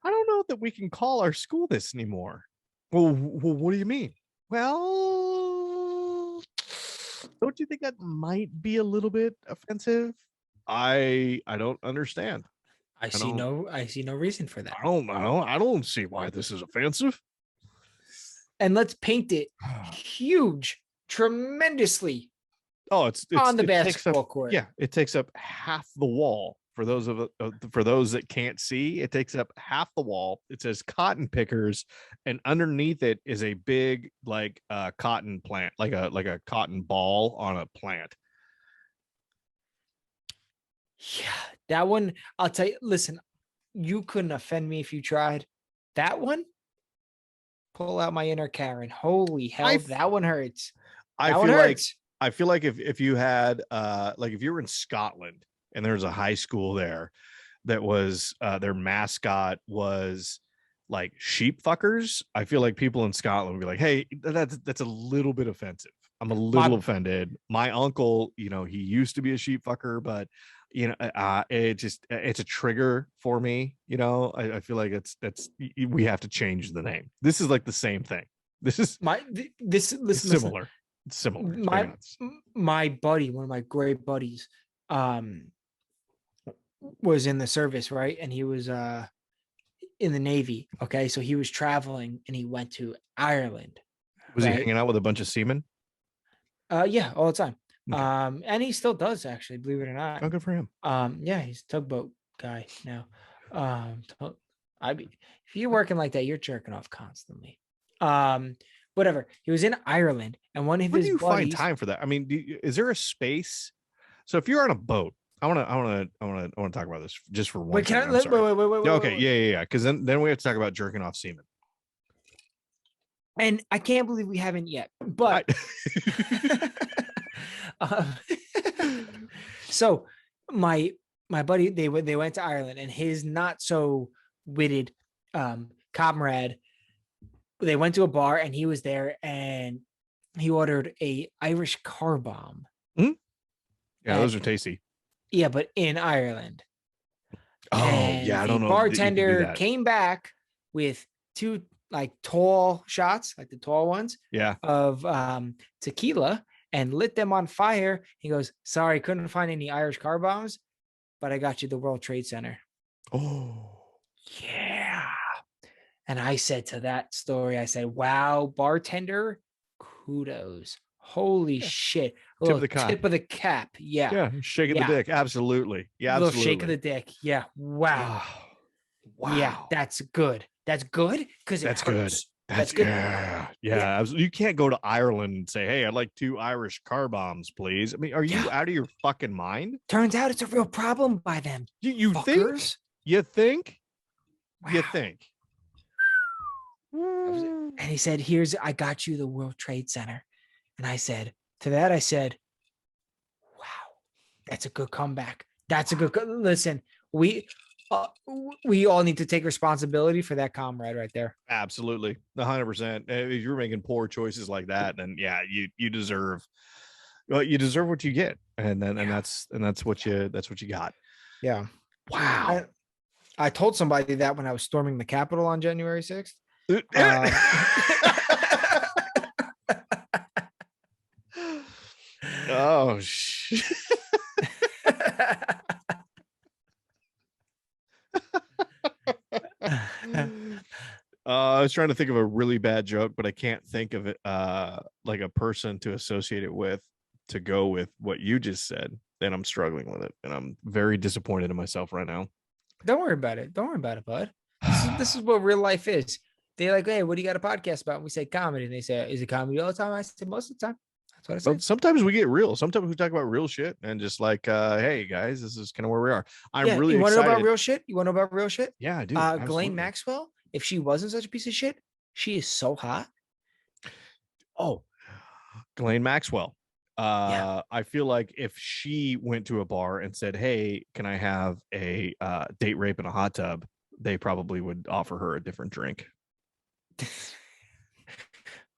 don't know that we can call our school this anymore. Well, what do you mean? Well, don't you think that might be a little bit offensive? I don't understand. I see no reason for that. I don't see why this is offensive. And let's paint it huge, tremendously. Oh, it's on the basketball court. Yeah, it takes up half the wall. For those that can't see, it takes up half the wall. It says Cotton Pickers, and underneath it is a big like cotton plant, like a cotton ball on a plant. Yeah, that one, I'll tell you, listen, you couldn't offend me if you tried. That one, pull out my inner Karen. Holy hell, that one hurts. I feel like if you had like if you were in Scotland and there's a high school there that was their mascot was like sheep fuckers, I feel like people in Scotland would be like, hey, that's a little bit offensive. I'm a little offended. My uncle, you know, he used to be a sheep fucker, but you know, it's a trigger for me. You know, I feel like we have to change the name. This is like the same thing. This is listen, similar. It's similar. My buddy, one of my great buddies, was in the service, right? And he was in the Navy. Okay, so he was traveling and he went to Ireland. Was he hanging out with a bunch of seamen? Yeah, all the time. Okay. And he still does, actually, believe it or not. Oh, good for him. Yeah, he's a tugboat guy now. If you're working like that, you're jerking off constantly. Whatever. He was in Ireland, and one of Where his do you buddies, find time for that? I mean, is there a space? So if you're on a boat, I want to talk about this just for one. Wait, second. wait. Okay, yeah. Because then we have to talk about jerking off semen. And I can't believe we haven't yet, but so my buddy, they went to Ireland, and his not so witted comrade, they went to a bar, and he was there, and he ordered a Irish car bomb. Mm-hmm. Yeah, those are tasty. Yeah, but in Ireland. Oh, and yeah, I don't know. Bartender came back with 2 like tall shots, like the tall ones, of tequila, and lit them on fire. He goes, sorry, couldn't find any Irish car bombs, but I got you the World Trade Center. Oh, yeah. And I said to that story, I said, wow, bartender, kudos. Holy shit. Tip of the cap. Tip of the cap. Yeah. Yeah. Shake of the dick. Absolutely. Yeah. A little absolutely. shake of the dick. Yeah. Wow. Wow. Yeah. That's good. That's good. Because that's good. That's good. Yeah. You can't go to Ireland and say, hey, I'd like 2 Irish car bombs, please. I mean, are you out of your fucking mind? Turns out it's a real problem by them. You think? You think? Wow. You think? And he said, I got you the World Trade Center. And I said, wow, that's a good comeback. That's a good, listen, we all need to take responsibility for that comrade right there. Absolutely. 100%. If you're making poor choices like that, then yeah, you deserve what you get. And that's what you got. Yeah. Wow. I told somebody that when I was storming the Capitol on January 6th. Oh shit. I was trying to think of a really bad joke, but I can't think of it like a person to associate it with to go with what you just said. And I'm struggling with it, and I'm very disappointed in myself right now. Don't worry about it, bud. This is what real life is. They're like, hey, what do you got a podcast about? And we say comedy, and they say, is it comedy all the time? I said, most of the time. That's what I said. Sometimes we get real. Sometimes we talk about real shit, and just like, hey guys, this is kind of where we are. I'm really excited. You want to know about real shit? You want to know about real shit? Yeah, I do. Ghislaine Maxwell, if she wasn't such a piece of shit, she is so hot. Oh, Ghislaine Maxwell. I feel like if she went to a bar and said, hey, can I have a date rape in a hot tub, they probably would offer her a different drink.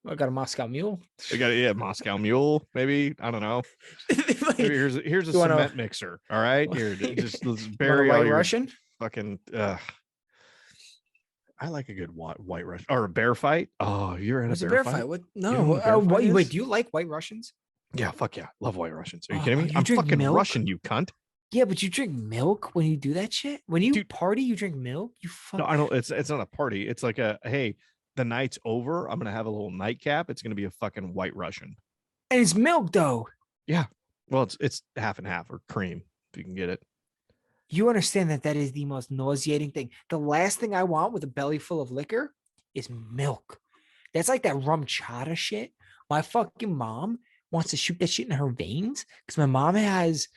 I got a Moscow Mule. I got Moscow Mule. Maybe, I don't know. Maybe here's a cement mixer. All right, here, just let's bury all your Russian. Fucking. I like a good white Russian or a bear fight. Oh, you're in a bear fight? What? No. Wait, do you like white Russians? Yeah, fuck yeah, love white Russians. Are you kidding me? I'm fucking milk? Russian, you cunt. Yeah, but you drink milk when you do that shit. When you party, you drink milk. You fuck. No, I don't. It's not a party. It's like hey, the night's over. I'm gonna have a little nightcap. It's gonna be a fucking white Russian. And it's milk though. Yeah. Well, it's half and half or cream if you can get it. You understand that is the most nauseating thing. The last thing I want with a belly full of liquor is milk. That's like that rum chata shit. My fucking mom wants to shoot that shit in her veins because my mom has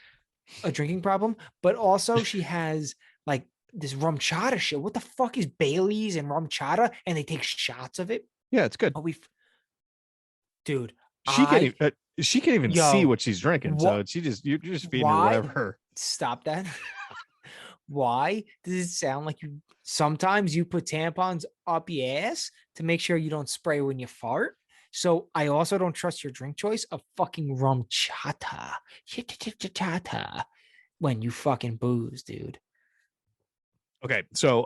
a drinking problem, but also she has like this rum chata shit. What the fuck is Bailey's and rum chata? And they take shots of it. Yeah, it's good. But dude, she can't even see what she's drinking. So you're just feeding her whatever. Stop that. Why does it sound like you sometimes you put tampons up your ass to make sure you don't spray when you fart? So I also don't trust your drink choice of fucking rum chata. Chata when you fucking booze, dude. Okay, so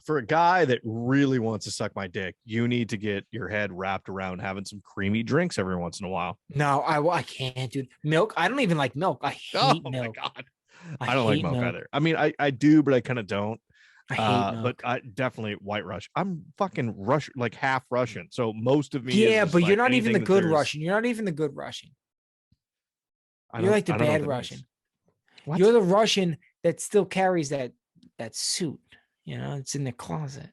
for a guy that really wants to suck my dick, you need to get your head wrapped around having some creamy drinks every once in a while. No, I can't, dude. Milk. I don't even like milk. I Oh hate my milk. god, I I don't like hate milk milk. either. I mean, I do, but I kind of don't. I hate But milk. I definitely White Rush. I'm fucking Russian, like half Russian. So most of me is Yeah, just but you're like not even the anything that good there's. Russian. You're not even the good Russian. I You're don't. like the I don't know bad what that is. Russian. What? You're the Russian that still carries that suit. You know, it's in the closet.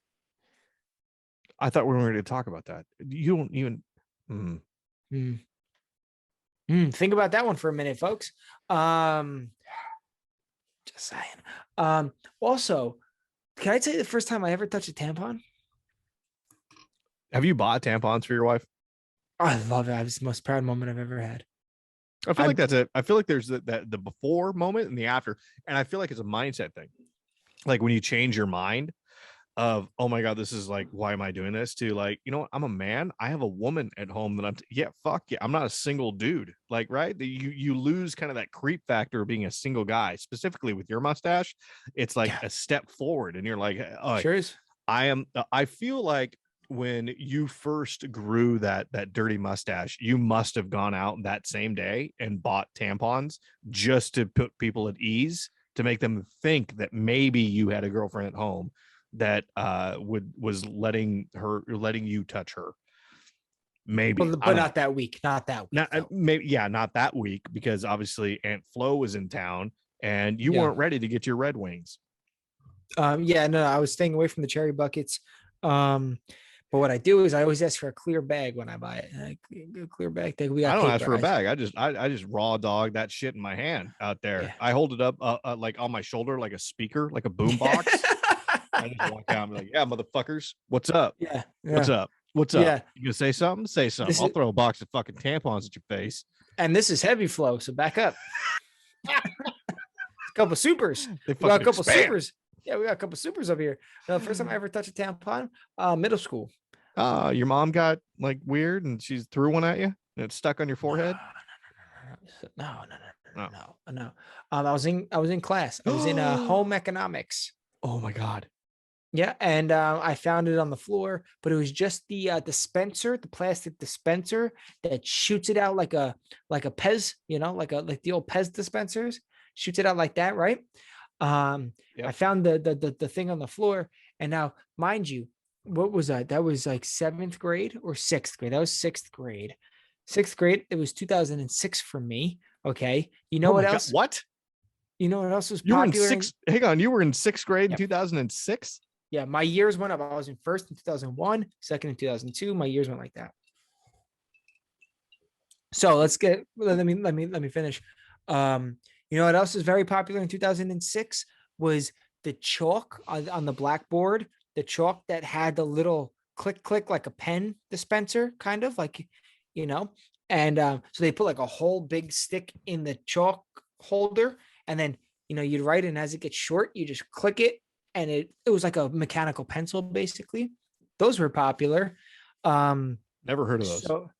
I thought we were going to talk about that. You don't even. Mm. Mm. Think about that one for a minute, folks. Um, just saying. Also, can I tell you the first time I ever touched a tampon? Have you bought tampons for your wife? I love it. It's the most proud moment I've ever had. I feel I like that's it. I feel like there's the before moment and the after, and I feel like it's a mindset thing. Like when you change your mind of, oh my god, this is like, why am I doing this? To like, you know what? I'm a man. I have a woman at home that yeah, fuck yeah. I'm not a single dude. Like, right? You lose kind of that creep factor of being a single guy, specifically with your mustache. It's like Yeah, a step forward, and you're like, oh, sure is. I am. I feel like when you first grew that dirty mustache, you must have gone out that same day and bought tampons just to put people at ease, to make them think that maybe you had a girlfriend at home that was letting you touch her. Maybe, I But don't know. not that week. Not that week, Not though. maybe, yeah, not that week, because obviously Aunt Flo was in town and you Yeah. weren't ready to get your Red Wings. Yeah, no, I was staying away from the cherry buckets. Um, but what I do is I always ask for a clear bag when I buy it. A clear bag. We I got don't ask paper. for a bag. I just raw dog that shit in my hand out there. Yeah. I hold it up like on my shoulder like a speaker, like a boom box. I just walk out and be like, yeah, motherfuckers, what's up? Yeah. What's Yeah. up? What's up? Yeah. You gonna say something? Say something. This I'll is throw a box of fucking tampons at your face. and this is heavy flow. So back up. A couple supers. They We got fucking a couple expand. supers. Yeah, we got a couple supers up here. The first time I ever touched a tampon, middle school. Your mom got like weird and she's threw one at you and it's stuck on your forehead. No. No. I was in class. I was in home economics. Oh my god. Yeah, and I found it on the floor, but it was just the dispenser, the plastic dispenser that shoots it out like a Pez, like the old Pez dispensers, shoots it out like that, right? Yep. I found the thing on the floor, and now, mind you, what was that? That was like seventh grade or sixth grade. That was sixth grade. Sixth grade. It was 2006 for me. Okay, you know Oh what my god. else? What? You know what else was You were in popular? sixth. Hang on, you were in sixth grade in Yep. 2006? Yeah, my years went up. I was in first in 2001, second in 2002. My years went like that. So let me finish. You know what else is very popular in 2006 was the chalk on the blackboard, the chalk that had the little click click like a pen dispenser, kind of like, you know. And so they put like a whole big stick in the chalk holder, and then you'd write, and as it gets short, you just click it, and it was like a mechanical pencil basically. Those were popular. Never heard of those. So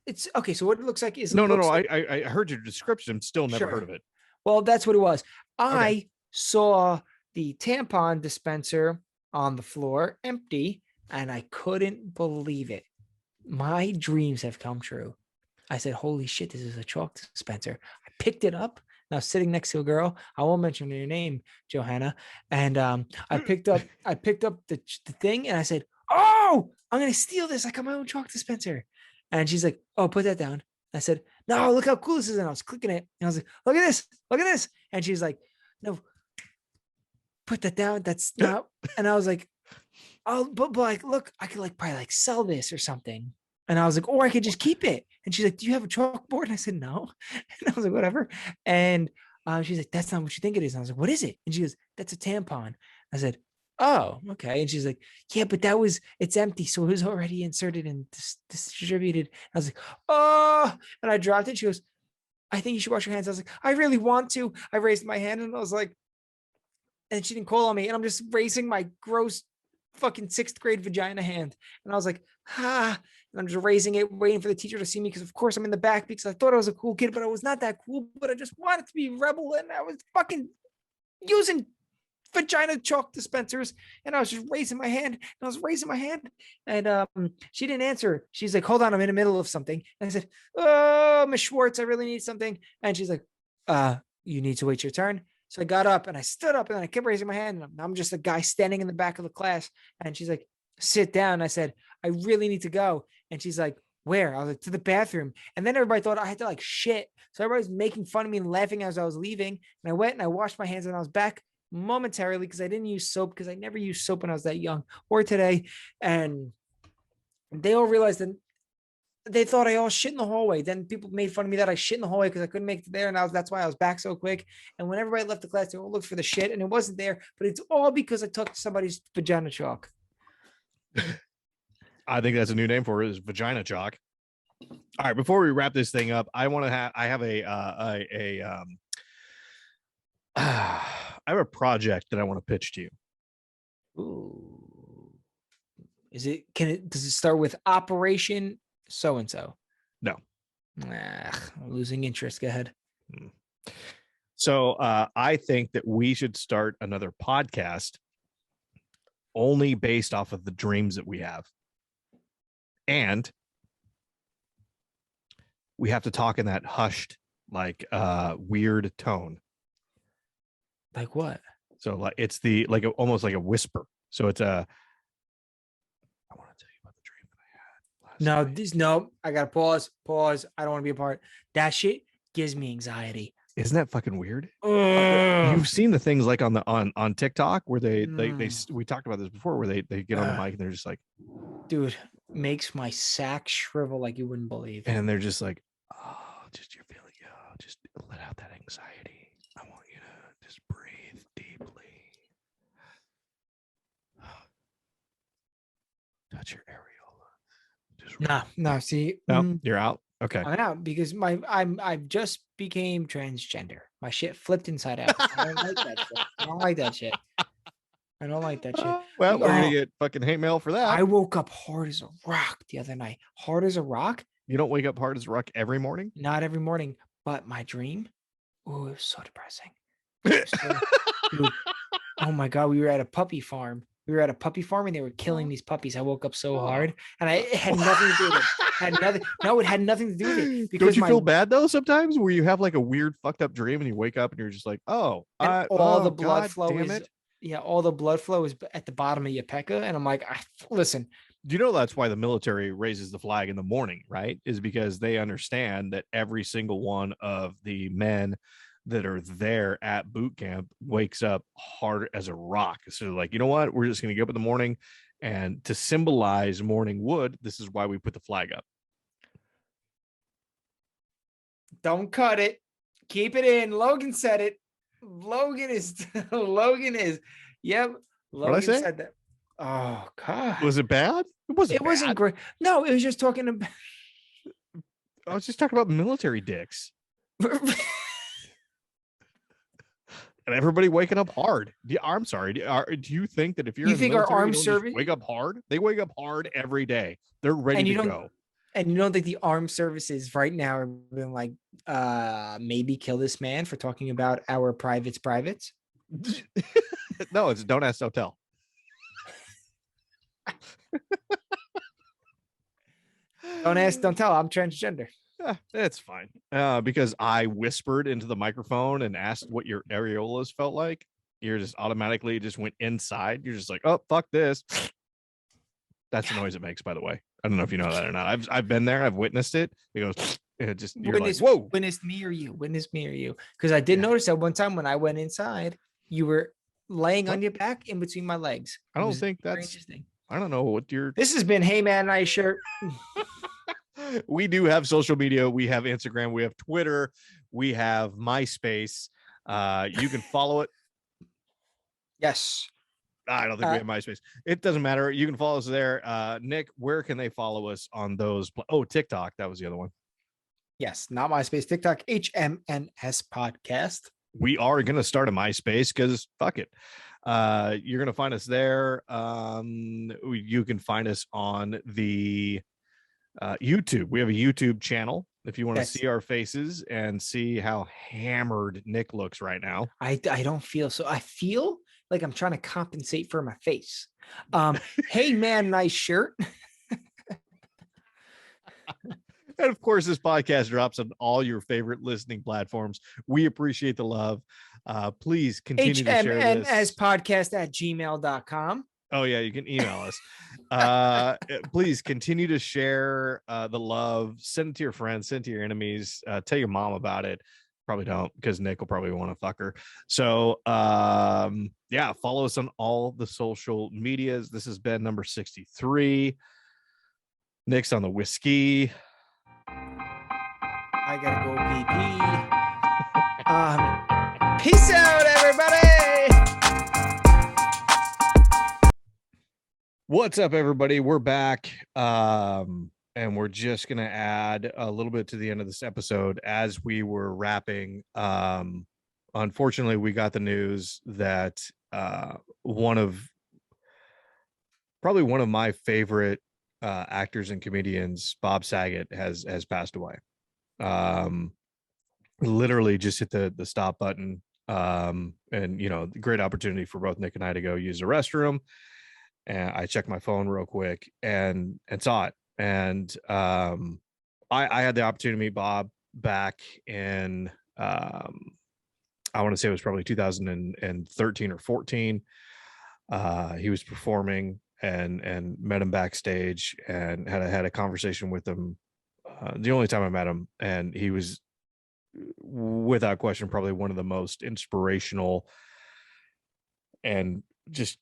it's okay. So what it looks like is it No, no, no. looks like I heard your description. Still never heard sure. of it. Well, that's what it was. Okay. I saw the tampon dispenser on the floor empty, and I couldn't believe it. My dreams have come true. I said, holy shit, this is a chalk dispenser. I picked it up. Now sitting next to a girl. I won't mention your name, Johanna. And I picked up the thing, and I said, oh, I'm gonna steal this. I got my own chalk dispenser. And she's like, oh, put that down. I said, no, look how cool this is. And I was clicking it. And I was like, look at this. Look at this. And she's like, no, put that down. That's not. And I was like, oh, but like, look, I could like probably like sell this or something. And I was like, or I could just keep it. And she's like, do you have a chalkboard? And I said, no. And I was like, whatever. And she's like, that's not what you think it is. And I was like, what is it? And she goes, that's a tampon. I said, oh, okay. And she's like, yeah, but it's empty. So it was already inserted and distributed. I was like, oh, and I dropped it. She goes, I think you should wash your hands. I was like, I really want to. I raised my hand and I was like, and she didn't call on me. And I'm just raising my gross fucking 6th grade vagina hand. And I was like, and I'm just raising it, waiting for the teacher to see me. Cause of course I'm in the back because I thought I was a cool kid, but I was not that cool, but I just wanted to be rebel. And I was fucking using vagina chalk dispensers. And I was just raising my hand and I was raising my hand and she didn't answer. She's like, hold on, I'm in the middle of something. And I said, oh, Miss Schwartz, I really need something. And she's like, you need to wait your turn. So I got up and I stood up and then I kept raising my hand. And I'm just a guy standing in the back of the class. And she's like, sit down. I said, I really need to go. And she's like, where? I was like, to the bathroom. And then everybody thought I had to like shit. So everybody was making fun of me and laughing as I was leaving. And I went and I washed my hands and I was back momentarily because I didn't use soap because I never used soap when I was that young or today. And they all realized that they thought I all shit in the hallway. Then people made fun of me that I shit in the hallway because I couldn't make it there. And that's why I was back so quick. And when everybody left the class, they all looked for the shit and it wasn't there. But it's all because I took somebody's vagina chalk. I think that's a new name for it, is vagina chalk. All right, before we wrap this thing up, I have a project that I want to pitch to you. Ooh. Does it start with Operation so-and-so? No. I'm losing interest. Go ahead. So I think that we should start another podcast only based off of the dreams that we have. And we have to talk in that hushed, like weird tone. Like what? So like it's almost like a whisper. So it's I want to tell you about the dream that I had last night. I gotta pause. I don't want to be a part. That shit gives me anxiety. Isn't that fucking weird? You've seen the things like on TikTok where they we talked about this before, where they get on the mic and they're just like, dude, makes my sack shrivel like you wouldn't believe. And they're just like, oh, just you're feeling, just let out that anxiety. I want you to just breathe deeply. Touch your areola. No, see, you're out. Okay. I'm out because I've just became transgender. My shit flipped inside out. I don't like that shit. I don't like that shit. Well, we're gonna get fucking hate mail for that. I woke up hard as a rock the other night. Hard as a rock? You don't wake up hard as a rock every morning? Not every morning, but my dream, it was so depressing. Dude, oh my God, we were at a puppy farm. And they were killing these puppies. I woke up so hard and it had nothing to do with it. It had nothing to do with it. Because don't you feel bad though sometimes where you have like a weird fucked up dream and you wake up and you're just like, all the blood flow is all the blood flow is at the bottom of your pecker. And I'm like, listen. Do you know that's why the military raises the flag in the morning, right? Is because they understand that every single one of the men that are there at boot camp wakes up hard as a rock. So like, you know what? We're just going to get up in the morning, and to symbolize morning wood, this is why we put the flag up. Don't cut it. Keep it in. Logan said it. Logan is. Yep. Logan said that. Oh God. Was it bad? It wasn't great. No, it was just talking about. I was just talking about military dicks. And everybody waking up hard. I'm sorry. Do you think that if you're in the military, our armed service wake up hard? They wake up hard every day. They're ready to go. And you don't think the armed services right now are being like, maybe kill this man for talking about our privates? No, it's don't ask, don't tell. Don't ask, don't tell. I'm transgender. It's fine. Because I whispered into the microphone and asked what your areolas felt like. You're just automatically just went inside. You're just like, oh, fuck this. That's the noise it makes, by the way. I don't know if you know that or not. I've been there. I've witnessed it. It goes, and it just, you're like, whoa. Witness me or you. Because I did notice that one time when I went inside, you were laying on your back in between my legs. I don't think that's interesting. I don't know what you're. This has been Hey Man Nice Shirt. We do have social media. We have Instagram. We have Twitter. We have MySpace. You can follow it. Yes. I don't think we have MySpace. It doesn't matter. You can follow us there. Nick, where can they follow us on those? Oh, TikTok. That was the other one. Yes, not MySpace, TikTok, HMNS podcast. We are going to start a MySpace because fuck it. You're going to find us there. You can find us on the YouTube. We have a YouTube channel if you want to Yes. see our faces and see how hammered Nick looks right now. I don't feel so. I feel like I'm trying to compensate for my face. Hey man, nice shirt. And of course, this podcast drops on all your favorite listening platforms. We appreciate the love. Please continue to share this. HMNSpodcast@gmail.com. Oh, yeah, you can email us. Please continue to share the love. Send it to your friends, send it to your enemies. Tell your mom about it. Probably don't, because Nick will probably want to fuck her. So, yeah, follow us on all the social medias. This has been number 63. Nick's on the whiskey. I gotta go PP. Peace out, everybody. What's up, everybody? We're back. And we're just gonna add a little bit to the end of this episode as we were wrapping. Unfortunately, we got the news that probably one of my favorite actors and comedians, Bob Saget, has passed away. Literally just hit the stop button. And great opportunity for both Nick and I to go use the restroom. And I checked my phone real quick and saw it. And I had the opportunity to meet Bob back in I want to say it was probably 2013 or 14. He was performing and met him backstage and had a conversation with him. The only time I met him, and he was without question probably one of the most inspirational and just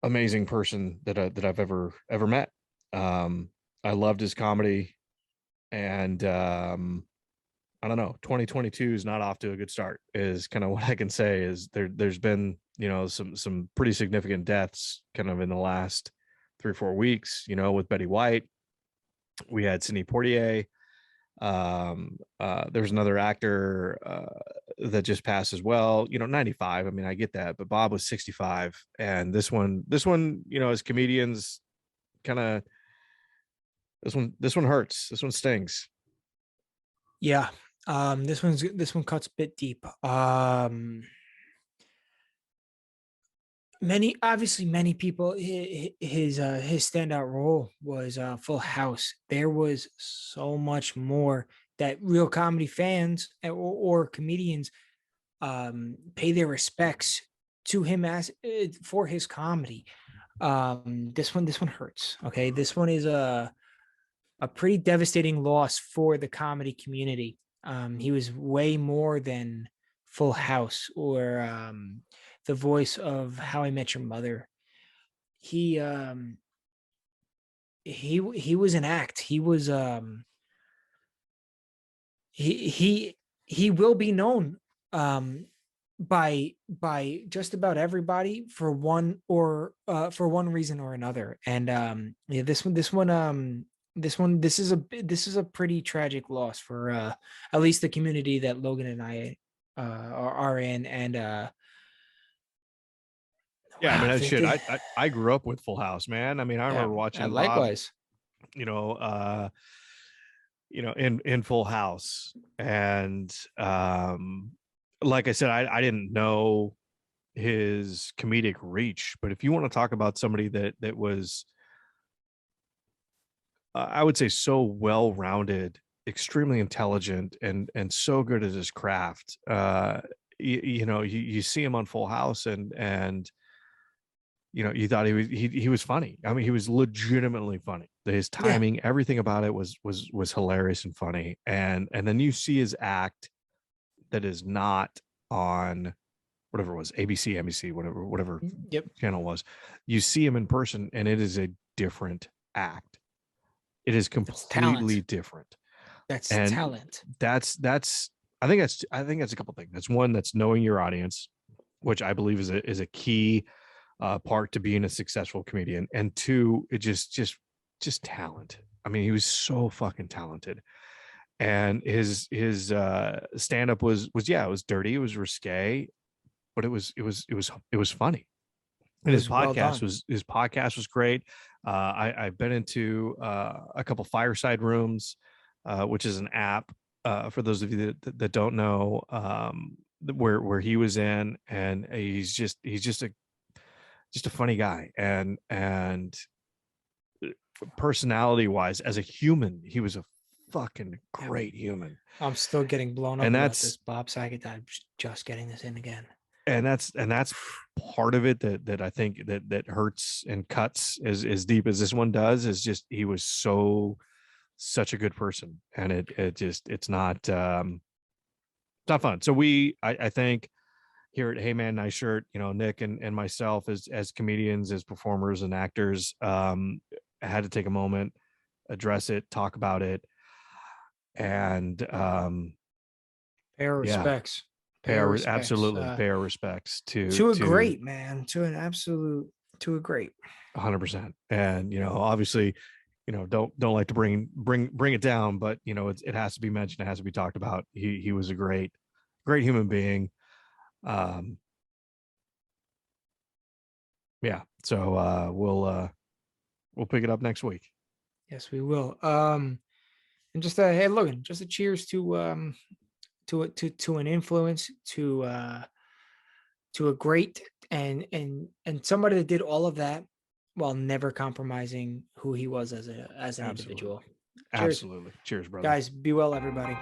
amazing person that I've ever met. I loved his comedy, and I don't know, 2022 is not off to a good start, is kind of what I can say. Is there's been some pretty significant deaths kind of in the last 3 or 4 weeks, with Betty White. We had Sidney Poitier. There's another actor that just passed as well, 95. I mean, I get that, but Bob was 65. And this one, as comedians, kind of, this one hurts. This one stings. Yeah. This one cuts a bit deep. Many people, his standout role was Full House. There was so much more that real comedy fans or comedians pay their respects to him as for his comedy. This one hurts. Okay, this one is a pretty devastating loss for the comedy community. He was way more than Full House or the voice of How I Met Your Mother. He was an act. He was he will be known by just about everybody for one reason or another. And yeah, this is a pretty tragic loss for at least the community that Logan and I are in. And yeah, I mean, I grew up with Full House, man. I mean, I remember watching likewise Bob, in Full House. And like I said, I didn't know his comedic reach, but if you want to talk about somebody that was I would say so well-rounded, extremely intelligent, and so good at his craft, you see him on Full House, and you thought he was funny. I mean, he was legitimately funny. His timing, everything about it was hilarious and funny. And then you see his act that is not on whatever it was, ABC, NBC, whatever channel it was. You see him in person, and it is a different act. It is completely different. That's talent. That's I think that's a couple things. That's one, that's knowing your audience, which I believe is a key part to being a successful comedian. And two, it just talent. I mean, he was so fucking talented. and his stand up was yeah, it was dirty, it was risque, but it was funny. And It was well done. his podcast was great. I've been into a couple fireside rooms, which is an app, for those of you that don't know, where he was in, and he's just a funny guy, and personality wise, as a human, he was a fucking great human. I'm still getting blown up And about that's this, Bob Saget. I'm just getting this in again. and that's part of it that I think that hurts and cuts as deep as this one does, is just he was such a good person, and it's not fun. So I think here at Hey Man Nice Shirt, Nick and myself as comedians, as performers and actors, had to take a moment, address it, talk about it, and Pay our yeah, respects. Pay our respects. absolutely pay our respects To a great man, to a great. 100%. And obviously, don't like to bring it down, but it has to be mentioned, it has to be talked about. He was a great human being. Yeah, so we'll pick it up next week. Yes, we will. And just hey, Logan, just a cheers to an influence, to a great and somebody that did all of that while never compromising who he was as an individual. Cheers. Absolutely. Cheers, brother. Guys, be well, everybody.